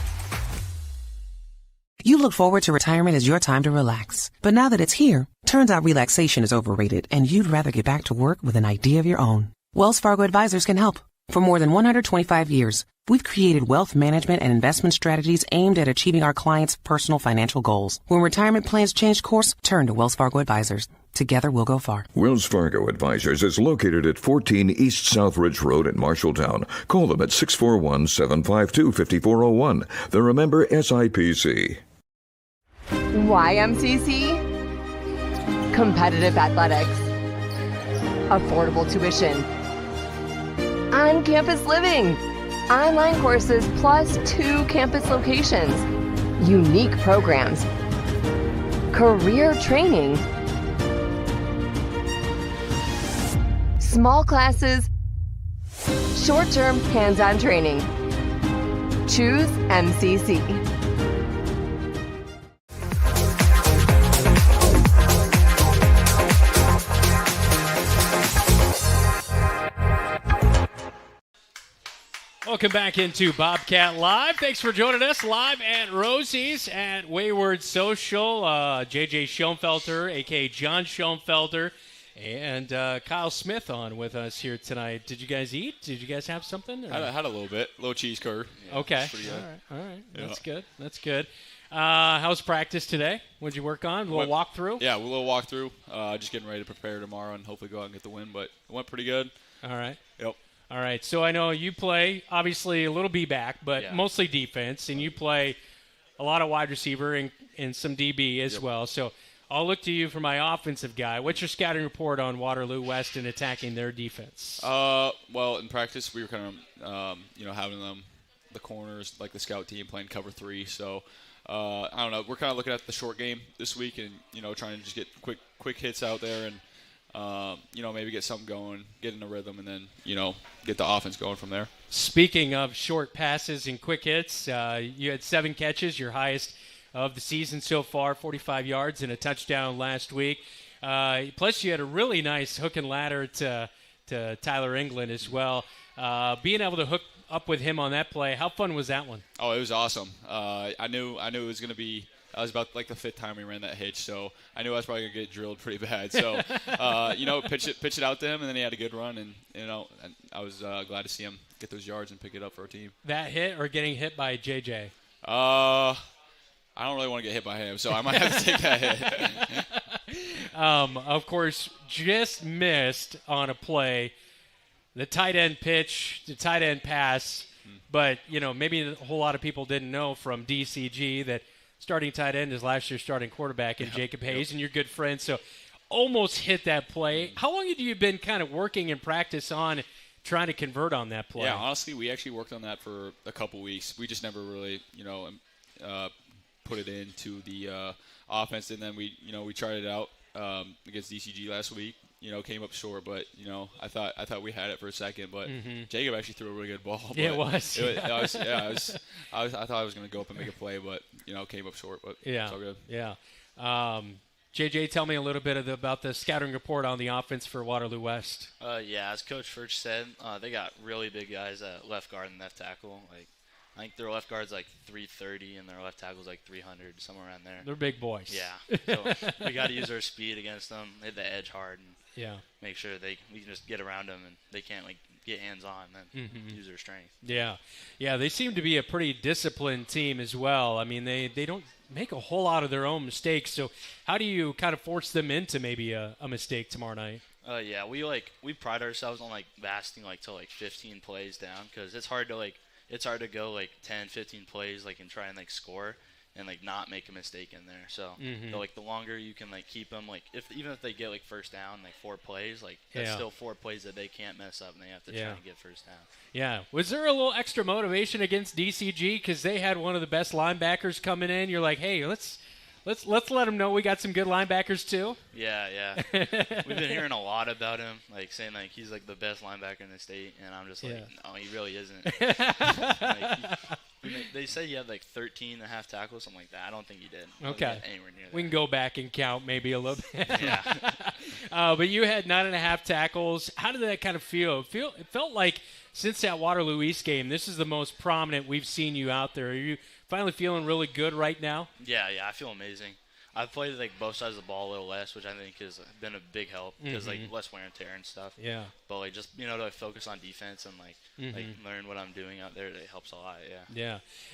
You look forward to retirement as your time to relax. But now that it's here, turns out relaxation is overrated and you'd rather get back to work with an idea of your own. Wells Fargo Advisors can help. For more than 125 years, we've created wealth management and investment strategies aimed at achieving our clients' personal financial goals. When retirement plans change course, turn to Wells Fargo Advisors. Together we'll go far.
Wells Fargo Advisors is located at 14 East Southridge Road in Marshalltown. Call them at 641-752-5401. They're a member SIPC.
YMCC? Competitive athletics. Affordable tuition. On-campus living. Online courses plus 2 campus locations. Unique programs. Career training. Small classes. Short-term hands-on training. Choose MCC.
Welcome back into Bobcat Live. Thanks for joining us live at Rosie's at Wayward Social. J.J. Schoenfelder, a.k.a. John Schoenfelder, and Kyle Smith on with us here tonight. Did you guys eat? Did you guys have something?
I had a little bit. A little cheese curd. Yeah,
okay. All right. Yeah. That's good. How's practice today? What'd you work on? A little walkthrough?
Yeah, a little walkthrough. Just getting ready to prepare tomorrow and hopefully go out and get the win, but it went pretty good.
All right.
Yep.
All right, so I know you play, obviously, a little B-back, but mostly defense, and you play a lot of wide receiver and some DB as well. So I'll look to you for my offensive guy. What's your scouting report on Waterloo West and attacking their defense?
Well, in practice, we were kind of, having them, the corners, like the scout team, playing cover 3. So, I don't know. We're kind of looking at the short game this week and, trying to just get quick hits out there and, maybe get something going, get in a rhythm, and then, get the offense going from there.
Speaking of short passes and quick hits, you had 7 catches, your highest of the season so far, 45 yards and a touchdown last week. Plus, you had a really nice hook and ladder to Tyler England as well. Being able to hook up with him on that play, how fun was that one?
Oh, it was awesome. I knew it was going to be – that was about like the 5th time we ran that hitch, so I knew I was probably going to get drilled pretty bad. So, pitch it out to him, and then he had a good run, and, and I was glad to see him get those yards and pick it up for our team.
That hit or getting hit by JJ?
I don't really want to get hit by him, so I might have to take that hit.
Of course, just missed on a play, the tight end pitch, the tight end pass, but, maybe a whole lot of people didn't know from DCG that starting tight end is last year's starting quarterback in Jacob Hayes, and you're good friends, so almost hit that play. How long have you been kind of working in practice on trying to convert on that play?
Yeah, honestly, we actually worked on that for a couple weeks. We just never really, put it into the offense, and then we tried it out against DCG last week. Came up short, but I thought we had it for a second, but Jacob actually threw a really good ball.
Yeah, it was.
I thought I was going to go up and make a play, but came up short. But it's all good.
Yeah. JJ, tell me a little bit about the scouting report on the offense for Waterloo West.
As Coach Furch said, they got really big guys at left guard and left tackle. Like
I think their left guard's like 330 and their left tackle's like 300, somewhere around there.
They're big boys.
Yeah. So we got to use our speed against them, hit the edge hard, and make sure we can just get around them and they can't like get hands on and then use their strength.
Yeah. They seem to be a pretty disciplined team as well. I mean, they don't make a whole lot of their own mistakes. So how do you kind of force them into maybe a mistake tomorrow night?
We pride ourselves on like lasting like till like 15 plays down, because it's hard to go like 10, 15 plays like and try and like score and like not make a mistake in there. So like the longer you can like keep them, like even if they get like first down like 4 plays, like that's still 4 plays that they can't mess up and they have to try and get first down.
Yeah. Was there a little extra motivation against DCG because they had one of the best linebackers coming in? You're like, hey, let's let them know we got some good linebackers too.
Yeah. We've been hearing a lot about him, like saying like he's like the best linebacker in the state, and I'm just like, no, he really isn't. They say he had like 13 and a half tackles, something like that. I don't think he did.
Okay.
Anywhere near that.
We can go back and count maybe a little bit.
Yeah.
But you had 9.5 tackles. How did that kind of feel? It felt like since that Waterloo East game, this is the most prominent we've seen you out there. Are you finally feeling really good right now?
Yeah, I feel amazing. I've played like both sides of the ball a little less, which I think has been a big help because like less wear and tear and stuff.
Yeah.
But like just to focus on defense and like learn what I'm doing out there, it helps a lot.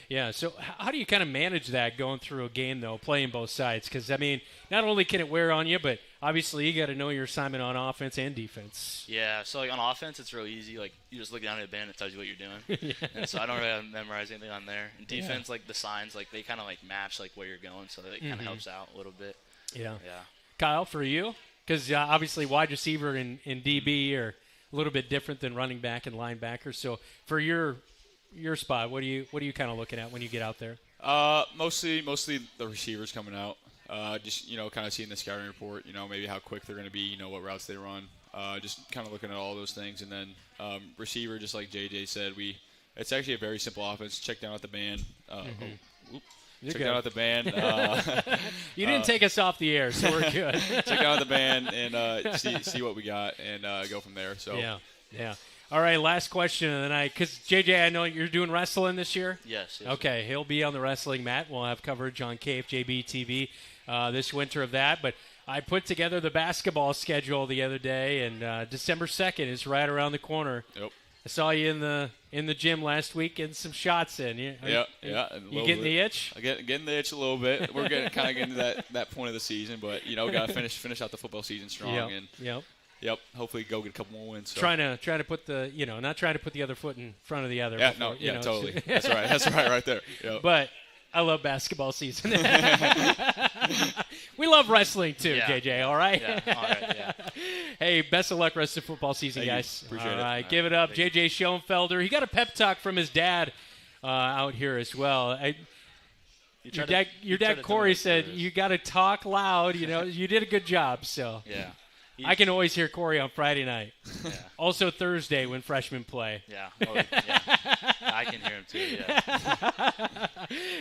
Yeah. So how do you kind of manage that going through a game though, playing both sides? Because I mean, not only can it wear on you, but obviously you got to know your assignment on offense and defense.
Yeah. So like on offense, it's really easy. Like you just look down at the band, it tells you what you're doing. And so I don't really have to memorize anything on there. And defense, like the signs, like they kind of like match like where you're going, so that it kind of helps out a little bit.
Yeah. Kyle, for you, because obviously wide receiver and DB are a little bit different than running back and linebacker. So for your spot, what are you kind of looking at when you get out there?
Mostly the receivers coming out. Just kind of seeing the scouting report. Maybe how quick they're going to be. What routes they run. Just kind of looking at all those things, and then receiver, just like JJ said, it's actually a very simple offense. Check down at the band. Check down at the band.
You didn't take us off the air, so we're good.
Check down at the band and see what we got and go from there. So
yeah. All right, last question of the night. Because, JJ, I know you're doing wrestling this year?
Yes.
Okay, he'll be on the wrestling mat. We'll have coverage on KFJB-TV this winter of that. But I put together the basketball schedule the other day, and December 2nd is right around the corner.
Yep.
I saw you in the gym last week getting some shots in. You getting the itch?
Getting the itch a little bit. We're getting to that point of the season, but got to finish out the football season strong. Yep. Hopefully go get a couple more wins. So.
Trying to put the not trying to put the other foot in front of the other.
Totally. That's right. That's right there. Yep.
But I love basketball season. We love wrestling too, JJ. All right.
Yeah. All right. Yeah.
Hey, best of luck rest of football season, guys.
Appreciate it.
All right, give it up, JJ Schoenfelder. He got a pep talk from his dad out here as well. Your dad Corey said you got to talk loud. You did a good job. So
yeah.
I can always hear Corey on Friday night.
Yeah.
Also Thursday when freshmen play.
Yeah. I can hear him too.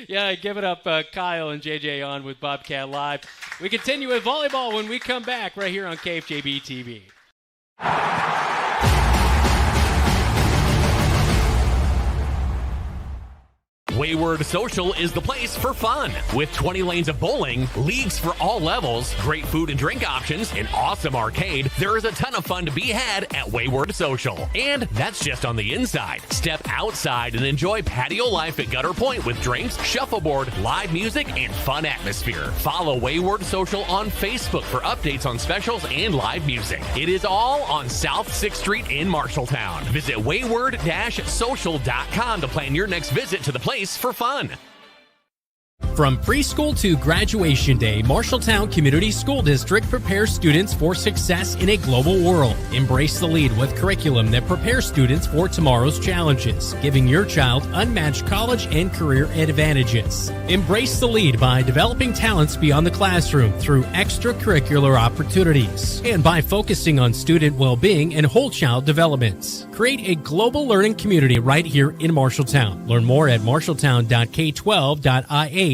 Yeah, give it up, Kyle and JJ on with Bobcat Live. We continue with volleyball when we come back right here on KFJB-TV.
Wayward Social is the place for fun. With 20 lanes of bowling, leagues for all levels, great food and drink options, an awesome arcade, there is a ton of fun to be had at Wayward Social. And that's just on the inside. Step outside and enjoy patio life at Gutter Point with drinks, shuffleboard, live music, and fun atmosphere. Follow Wayward Social on Facebook for updates on specials and live music. It is all on South 6th Street in Marshalltown. Visit wayward-social.com to plan your next visit to the place for fun.
From preschool to graduation day, Marshalltown Community School District prepares students for success in a global world. Embrace the lead with curriculum that prepares students for tomorrow's challenges, giving your child unmatched college and career advantages. Embrace the lead by developing talents beyond the classroom through extracurricular opportunities and by focusing on student well-being and whole child development. Create a global learning community right here in Marshalltown. Learn more at marshalltown.k12.ia.us.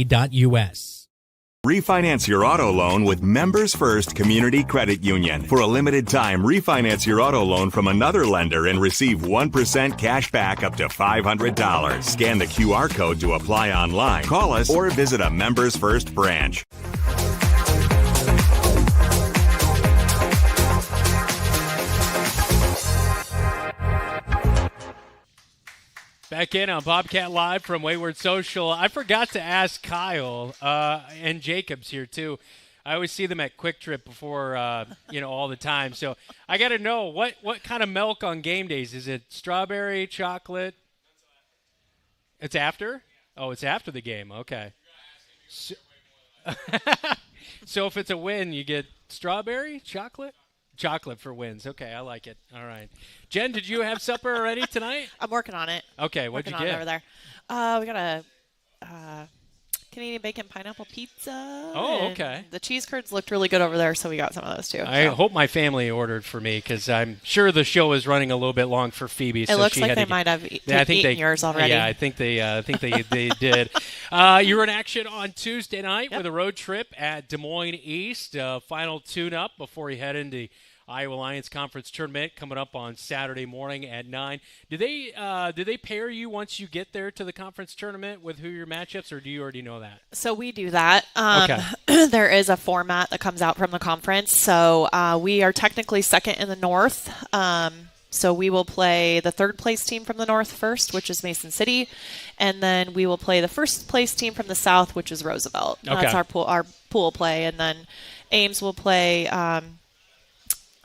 Refinance your auto loan with Members First Community Credit Union. For a limited time, refinance your auto loan from another lender and receive 1% cash back up to $500. Scan the QR code to apply online. Call us or visit a Members First branch.
Back in on Bobcat Live from Wayward Social. I forgot to ask Kyle, and Jacob's here too. I always see them at Quick Trip before, all the time. So I got to know, what kind of milk on game days? Is it strawberry, chocolate? It's after? Oh, it's after the game. Okay. So if it's a win, you get strawberry, chocolate? Chocolate for wins. Okay, I like it. All right. Jen, did you have supper already tonight?
I'm working on it.
Okay, what'd you get?
Over there. We got a Canadian bacon pineapple pizza.
Oh, okay.
The cheese curds looked really good over there, so we got some of those too.
I hope my family ordered for me because I'm sure the show is running a little bit long for Phoebe.
It looks like they might have eaten yours already.
Yeah, I think they did. You were in action on Tuesday night with a road trip at Des Moines East. Final tune-up before you head into Iowa Lions Conference Tournament coming up on Saturday morning at 9. Do they pair you once you get there to the conference tournament with who your matchups, or do you already know that?
So we do that.
Okay.
There is a format that comes out from the conference. So we are technically second in the North. So we will play the third place team from the North first, which is Mason City, and then we will play the first place team from the South, which is Roosevelt.
Okay.
That's our pool play, and then Ames will play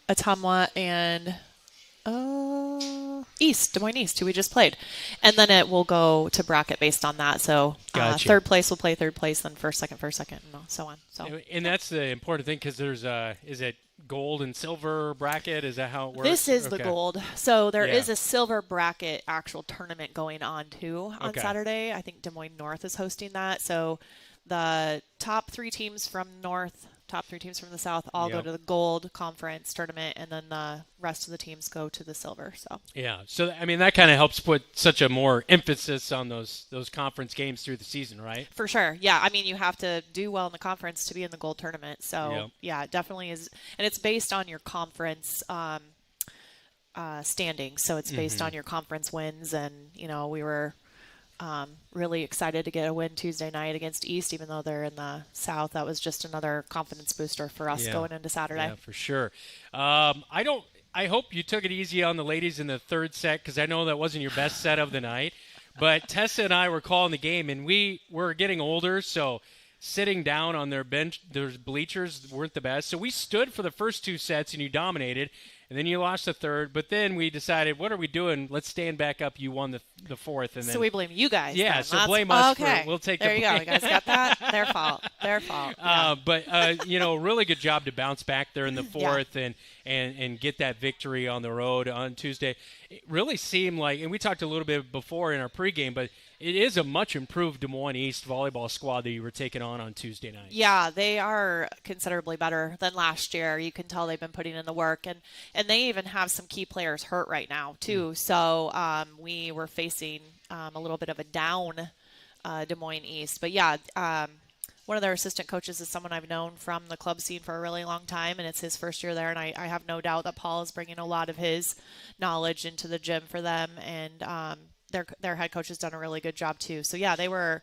Ottumwa and Des Moines East, who we just played. And then it will go to bracket based on that. So
Gotcha.
Third place will play third place, then first, second, and so on. So
And that's the important thing because there's is it gold and silver bracket? Is that how it works?
This is the gold. So there is
Yeah.
a silver bracket actual tournament going on too on
Okay.
Saturday. I think Des Moines North is hosting that. So the top 3 teams from North, top 3 teams from the South all go
Yep.
to the gold conference tournament, and then the rest of the teams go to the silver. So
Yeah, so I mean that kind of helps put such a more emphasis on those conference games through the season, right?
for sure, yeah. I mean, you have to do well in the conference to be in the gold tournament. So
Yep.
yeah, it definitely is, and it's based on your conference standings. So it's based
Mhm.
on your conference wins, and we were really excited to get a win Tuesday night against East, even though they're in the South. That was just another confidence booster for us
Yeah.
going into Saturday.
Yeah, for sure. I hope you took it easy on the ladies in the third set because I know that wasn't your best set of the night. But Tessa and I were calling the game, and we were getting older, so sitting down on their bench, their bleachers weren't the best. So we stood for the first 2 sets, and you dominated. And then you lost the third, but then we decided, what are we doing? Let's stand back up. You won the fourth, and then
So we blame you guys.
Yeah,
then.
so blame us.
Okay.
We'll take
there
the
you go.
blame.
You guys got that? Their fault. Their fault. Yeah.
But really good job to bounce back there in the fourth and get that victory on the road on Tuesday. It really seemed like, and we talked a little bit before in our pregame, but it is a much improved Des Moines East volleyball squad that you were taking on Tuesday night.
Yeah, they are considerably better than last year. You can tell they've been putting in the work, and they even have some key players hurt right now too. So we were facing a little bit of a down Des Moines East, but yeah. One of their assistant coaches is someone I've known from the club scene for a really long time, and it's his first year there, and I have no doubt that Paul is bringing a lot of his knowledge into the gym for them, and their head coach has done a really good job too. So yeah, they were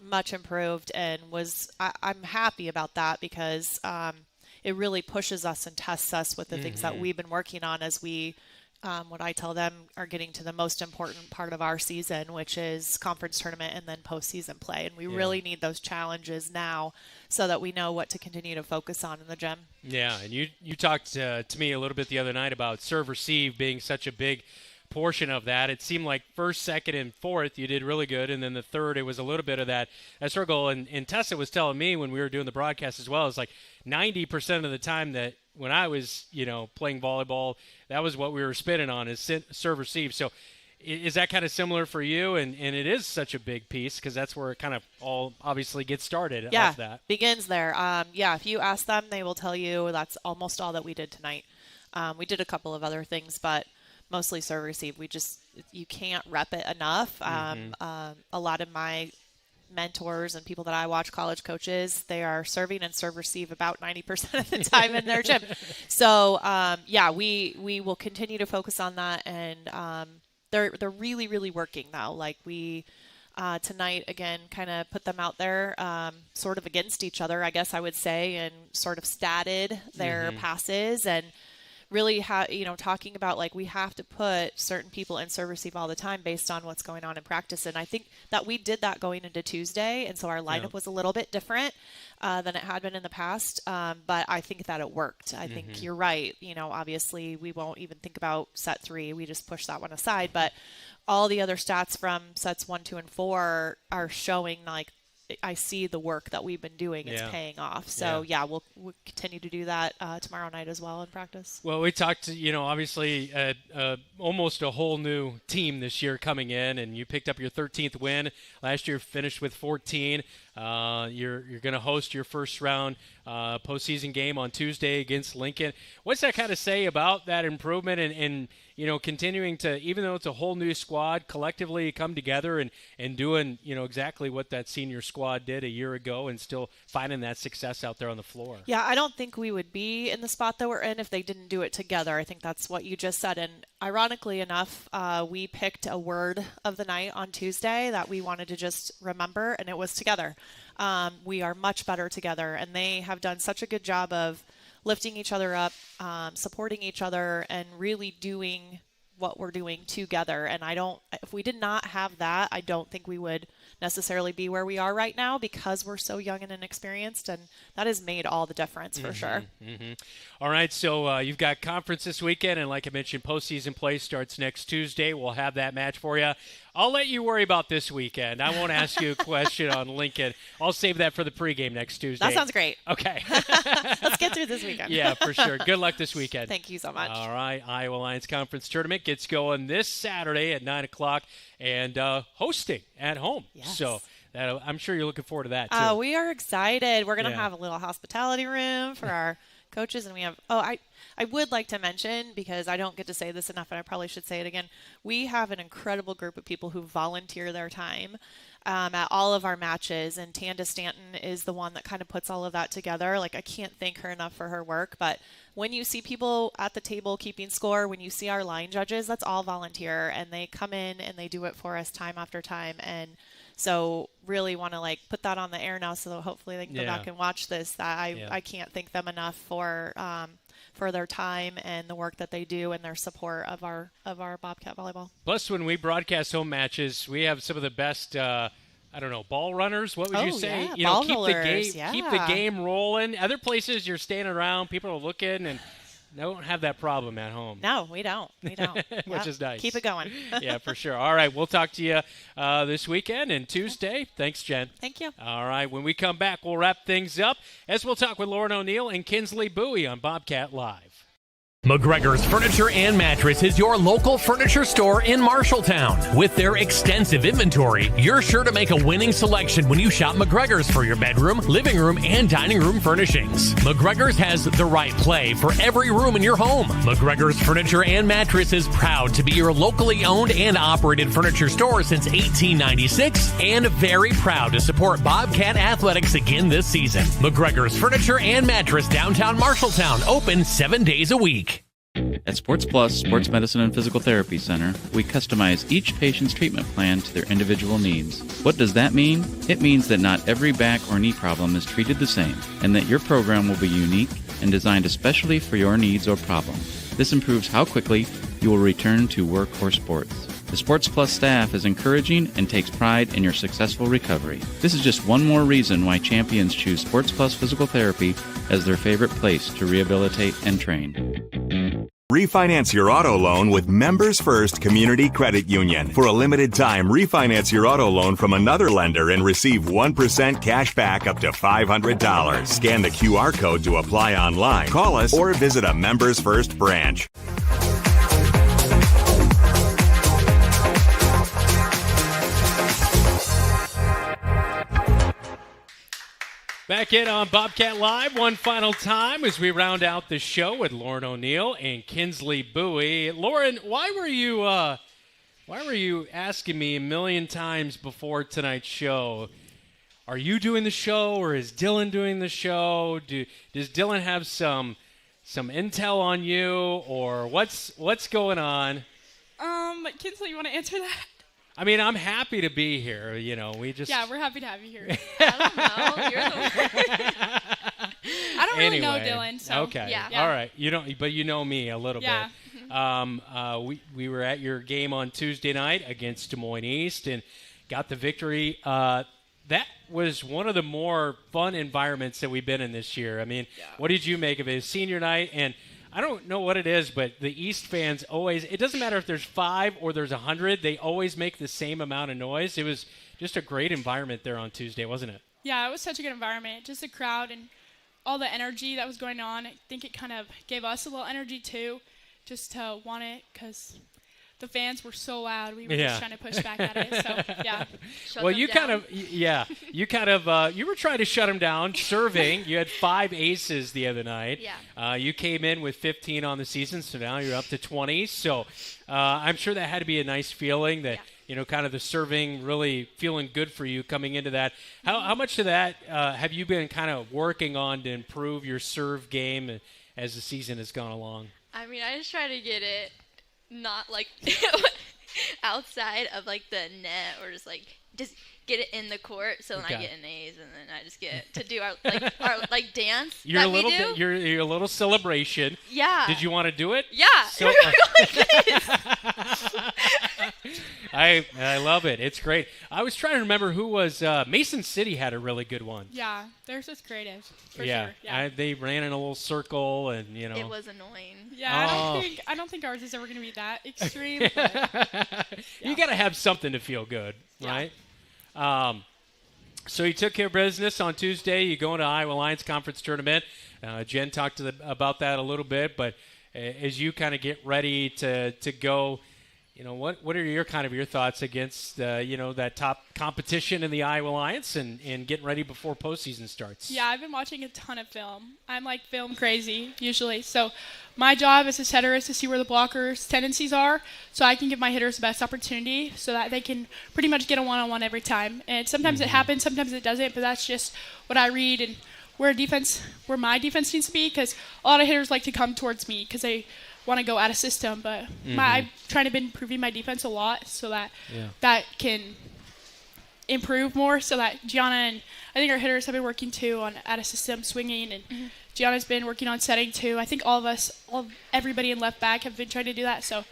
much improved, and I'm happy about that because it really pushes us and tests us with the things that we've been working on as we what I tell them are getting to the most important part of our season, which is conference tournament and then postseason play. And we really need those challenges now so that we know what to continue to focus on in the gym.
Yeah, and you talked to me a little bit the other night about serve-receive being such a big portion of that. It seemed like first, second, and fourth you did really good, and then the third it was a little bit of that struggle. And Tessa was telling me when we were doing the broadcast as well, it's like 90% of the time that when I was playing volleyball, that was what we were spinning on is serve receive. So is that kind of similar for you? And it is such a big piece because that's where it kind of all obviously gets started off that.
Begins there. If you ask them, they will tell you that's almost all that we did tonight. We did a couple of other things, but mostly serve receive. You can't rep it enough. A lot of my mentors and people that I watch, college coaches, they are serving and serve receive about 90% of the time in their gym. So, we will continue to focus on that. And they're really, really working now. Like we tonight, again, kind of put them out there sort of against each other, I guess I would say, and sort of statted their passes and really talking about like we have to put certain people in serve receive all the time based on what's going on in practice. And I think that we did that going into Tuesday, and so our lineup was a little bit different than it had been in the past, but I think that it worked. I think you're right. Obviously we won't even think about set 3. We just push that one aside, but all the other stats from sets 1, 2, and 4 are showing like I see the work that we've been doing is paying off. So we'll continue to do that tomorrow night as well in practice.
Well, we talked, obviously almost a whole new team this year coming in, and you picked up your 13th win. Last year finished with 14. You're going to host your first round postseason game on Tuesday against Lincoln. What's that kind of say about that improvement and continuing to, even though it's a whole new squad, collectively come together and doing, exactly what that senior squad did a year ago and still finding that success out there on the floor?
Yeah, I don't think we would be in the spot that we're in if they didn't do it together. I think that's what you just said. And ironically enough, we picked a word of the night on Tuesday that we wanted to just remember, and it was together. We are much better together, and they have done such a good job of lifting each other up, supporting each other, and really doing what we're doing together. And if we did not have that, I don't think we would necessarily be where we are right now because we're so young and inexperienced, and that has made all the difference for sure.
All right, so you've got conference this weekend, and like I mentioned, postseason play starts next Tuesday. We'll have that match for you. I'll let you worry about this weekend. I won't ask you a question on Lincoln. I'll save that for the pregame next Tuesday.
That sounds great.
Okay.
Let's get through this weekend.
Yeah, for sure. Good luck this weekend.
Thank you so much.
All right, Iowa Lions Conference Tournament gets going this Saturday at 9 o'clock and hosting at home.
Yes.
So I'm sure you're looking forward to that, too.
We are excited. We're going to have a little hospitality room for our coaches, and we have I would like to mention, because I don't get to say this enough and I probably should say it again, we have an incredible group of people who volunteer their time at all of our matches, and Tanda Stanton is the one that kind of puts all of that together. Like, I can't thank her enough for her work, but when you see people at the table keeping score, when you see our line judges, that's all volunteer, and they come in and they do it for us time after time. And so really want to put that on the air now, so that hopefully they can go back and watch this. I can't thank them enough for their time and the work that they do and their support of our Bobcat volleyball.
Plus, when we broadcast home matches, we have some of the best ball runners. What would you say?
Yeah. Ball
keep
rollers,
keep the game rolling. Other places you're standing around, people are looking, and don't have that problem at home.
No, we don't.
Which is nice.
Keep it going.
Yeah, for sure. All right, we'll talk to you this weekend and Tuesday. Thanks, Jen.
Thank you.
All right, when we come back, we'll wrap things up as we'll talk with Lauren O'Neill and Kinsley Bowie on Bobcat Live.
McGregor's Furniture and Mattress is your local furniture store in Marshalltown. With their extensive inventory, you're sure to make a winning selection when you shop McGregor's for your bedroom, living room, and dining room furnishings. McGregor's has the right play for every room in your home. McGregor's Furniture and Mattress is proud to be your locally owned and operated furniture store since 1896 and very proud to support Bobcat Athletics again this season. McGregor's Furniture and Mattress, downtown Marshalltown, open 7 days a week.
At Sports Plus Sports Medicine and Physical Therapy Center, we customize each patient's treatment plan to their individual needs. What does that mean? It means that not every back or knee problem is treated the same, and that your program will be unique and designed especially for your needs or problem. This improves how quickly you will return to work or sports. The Sports Plus staff is encouraging and takes pride in your successful recovery. This is just one more reason why champions choose Sports Plus Physical Therapy as their favorite place to rehabilitate and train.
Refinance your auto loan with Members First Community Credit Union. For a limited time, refinance your auto loan from another lender and receive 1% cash back up to $500. Scan the QR code to apply online. Call us or visit a Members First branch.
Back in on Bobcat Live one final time as we round out the show with Lauren O'Neill and Kinsley Bowie. Lauren, why were you asking me a million times before tonight's show are you doing the show or is Dylan doing the show? Does Dylan have some intel on you, or what's going on?
Kinsley, you want to answer that?
I mean, I'm happy to be here. You know, we just
Yeah, we're happy to have you here.
I don't know. You're the
I don't really know Dylan, so
okay.
yeah.
All right. You don't, but you know me a little
Yeah.
bit. We were at your game on Tuesday night against Des Moines East and got the victory. That was one of the more fun environments that we've been in this year. I mean, what did you make of it? Senior night, and I don't know what it is, but the East fans always, it doesn't matter if there's 5 or there's 100, they always make the same amount of noise. It was just a great environment there on Tuesday, wasn't it?
Yeah, it was such a good environment. Just the crowd and all the energy that was going on. I think it kind of gave us a little energy too, just to want it, because the fans were so loud. We were just trying to push back at it. So, yeah.
Well, you kind of you were trying to shut them down, serving. You had 5 aces the other night.
Yeah.
You came in with 15 on the season, so now you're up to 20. So I'm sure that had to be a nice feeling that, kind of the serving really feeling good for you coming into that. How much of that have you been kind of working on to improve your serve game as the season has gone along?
I mean, I just try to get it not like outside of like the net, or just get it in the court, so then I get an A's, and then I just get to do our dance.
You're
that
a little
we do.
bit. You're a little celebration.
Yeah.
Did you want to do it?
Yeah.
So, I love it. It's great. I was trying to remember who was Mason City had a really good one.
Yeah, they're just creative. For
yeah.
sure. Yeah.
They ran in a little circle, and
It was annoying.
Yeah, I don't think ours is ever going to be that extreme. But,
You got to have something to feel good, right? So you took care of business on Tuesday. You go into Iowa Lions Conference Tournament. Jen talked about that a little bit, but as you kind of get ready to go, what are your thoughts against that top competition in the Iowa Lions and getting ready before postseason starts?
Yeah, I've been watching a ton of film. I'm like film crazy usually. So my job as a setter is to see where the blockers' tendencies are, so I can give my hitters the best opportunity so that they can pretty much get a one-on-one every time. And sometimes it happens, sometimes it doesn't, but that's just what I read and where my defense needs to be, because a lot of hitters like to come towards me because they want to go out of system, but I'm trying to be improving my defense a lot so that that can improve more, so that Gianna and I think our hitters have been working too on out of system swinging, and Gianna's been working on setting too. I think everybody in left back have been trying to do that. So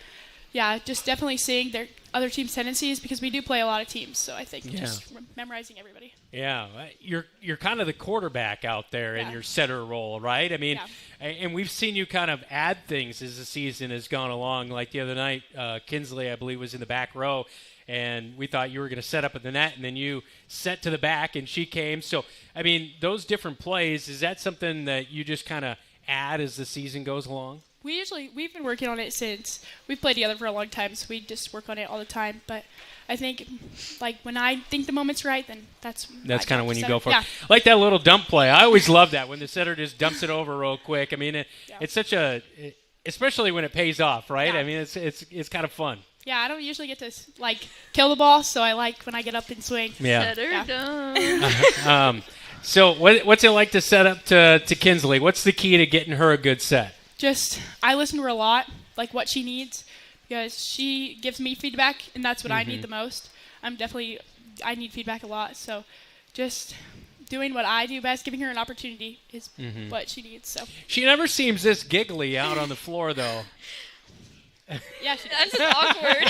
yeah, just definitely seeing their other team's tendencies, because we do play a lot of teams. So I think just memorizing everybody.
Yeah, you're kind of the quarterback out there in your setter role, right? I mean, and we've seen you kind of add things as the season has gone along. Like the other night, Kinsley, I believe, was in the back row, and we thought you were going to set up at the net, and then you set to the back, and she came. So, I mean, those different plays, is that something that you just kind of add as the season goes along?
We've been working on it since we've played together for a long time, so we just work on it all the time. But I think, like, when I think the moment's right, then that's
kind of when you go for it.
Yeah.
Like that little dump play. I always love that when the setter just dumps it over real quick. I mean, it's such especially when it pays off, right?
Yeah.
I mean, it's kind of fun.
Yeah, I don't usually get to kill the ball, so I like when I get up and swing.
Yeah.
Setter done.
So what's it like to set up to Kinsley? What's the key to getting her a good set?
Just, I listen to her a lot, like what she needs, because she gives me feedback, and that's what I need the most. I need feedback a lot, so just doing what I do best, giving her an opportunity is what she needs. So
she never seems this giggly out on the floor, though.
Yeah,
that's awkward.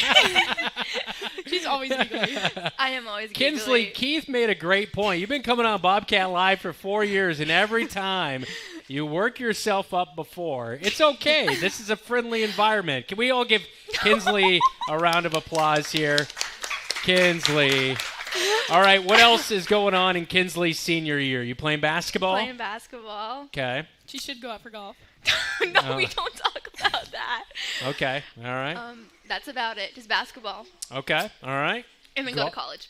She's always giggly.
I am always giggly.
Kinsley, Keith made a great point. You've been coming on Bobcat Live for 4 years, and every time you work yourself up before. It's okay. This is a friendly environment. Can we all give Kinsley a round of applause here? Kinsley. All right, what else is going on in Kinsley's senior year? You playing basketball?
Playing basketball.
Okay.
She should go out for golf.
No, we don't talk about that.
Okay, all right.
That's about it. Just basketball.
Okay, all right.
And then go to college.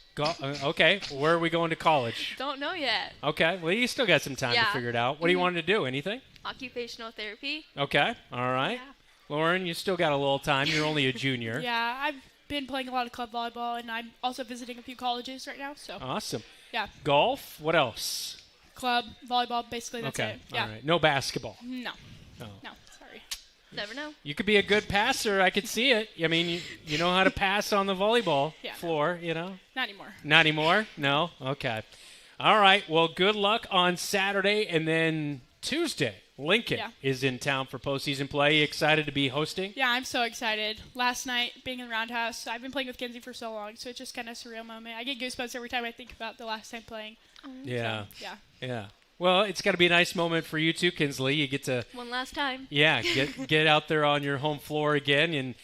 Okay, where are we going to college?
Don't know yet.
Okay, well, you still got some time to figure it out. What do you want to do? Anything?
Occupational therapy.
Okay, all right.
Yeah.
Lauren, you still got a little time. You're only a junior.
Yeah, I've been playing a lot of club volleyball, and I'm also visiting a few colleges right now. So
awesome.
Yeah.
Golf? What else?
Club, volleyball, basically that's
Okay.
it. Yeah.
All right. No basketball.
No.
No.
No, sorry.
Never know.
You could be a good passer. I could see it. I mean, you know how to pass on the volleyball floor,
Not anymore.
Not anymore? No? Okay. All right. Well, good luck on Saturday. And then Tuesday, Lincoln is in town for postseason play. You excited to be hosting?
Yeah, I'm so excited. Last night, being in the Roundhouse, I've been playing with Kenzie for so long, so it's just kind of a surreal moment. I get goosebumps every time I think about the last time playing.
Yeah.
So,
Yeah. Well, it's got to be a nice moment for you too, Kinsley. You get to
one last time.
Yeah, get out there on your home floor again. And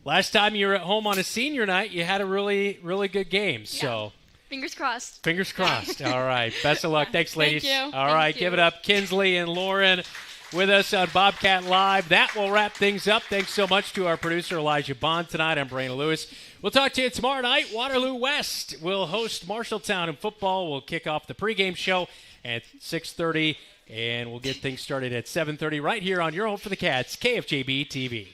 last time you were at home on a senior night, you had a really, really good game. So
fingers crossed.
Fingers crossed. All right. Best of luck. Thanks, ladies.
Thank you.
All right. Give it up, Kinsley and Lauren, with us on Bobcat Live. That will wrap things up. Thanks so much to our producer, Elijah Bond, tonight. I'm Brandon Lewis. We'll talk to you tomorrow night. Waterloo West will host Marshalltown in football. We'll kick off the pregame show at 6:30, and we'll get things started at 7:30 right here on your home for the Cats, KFJB-TV.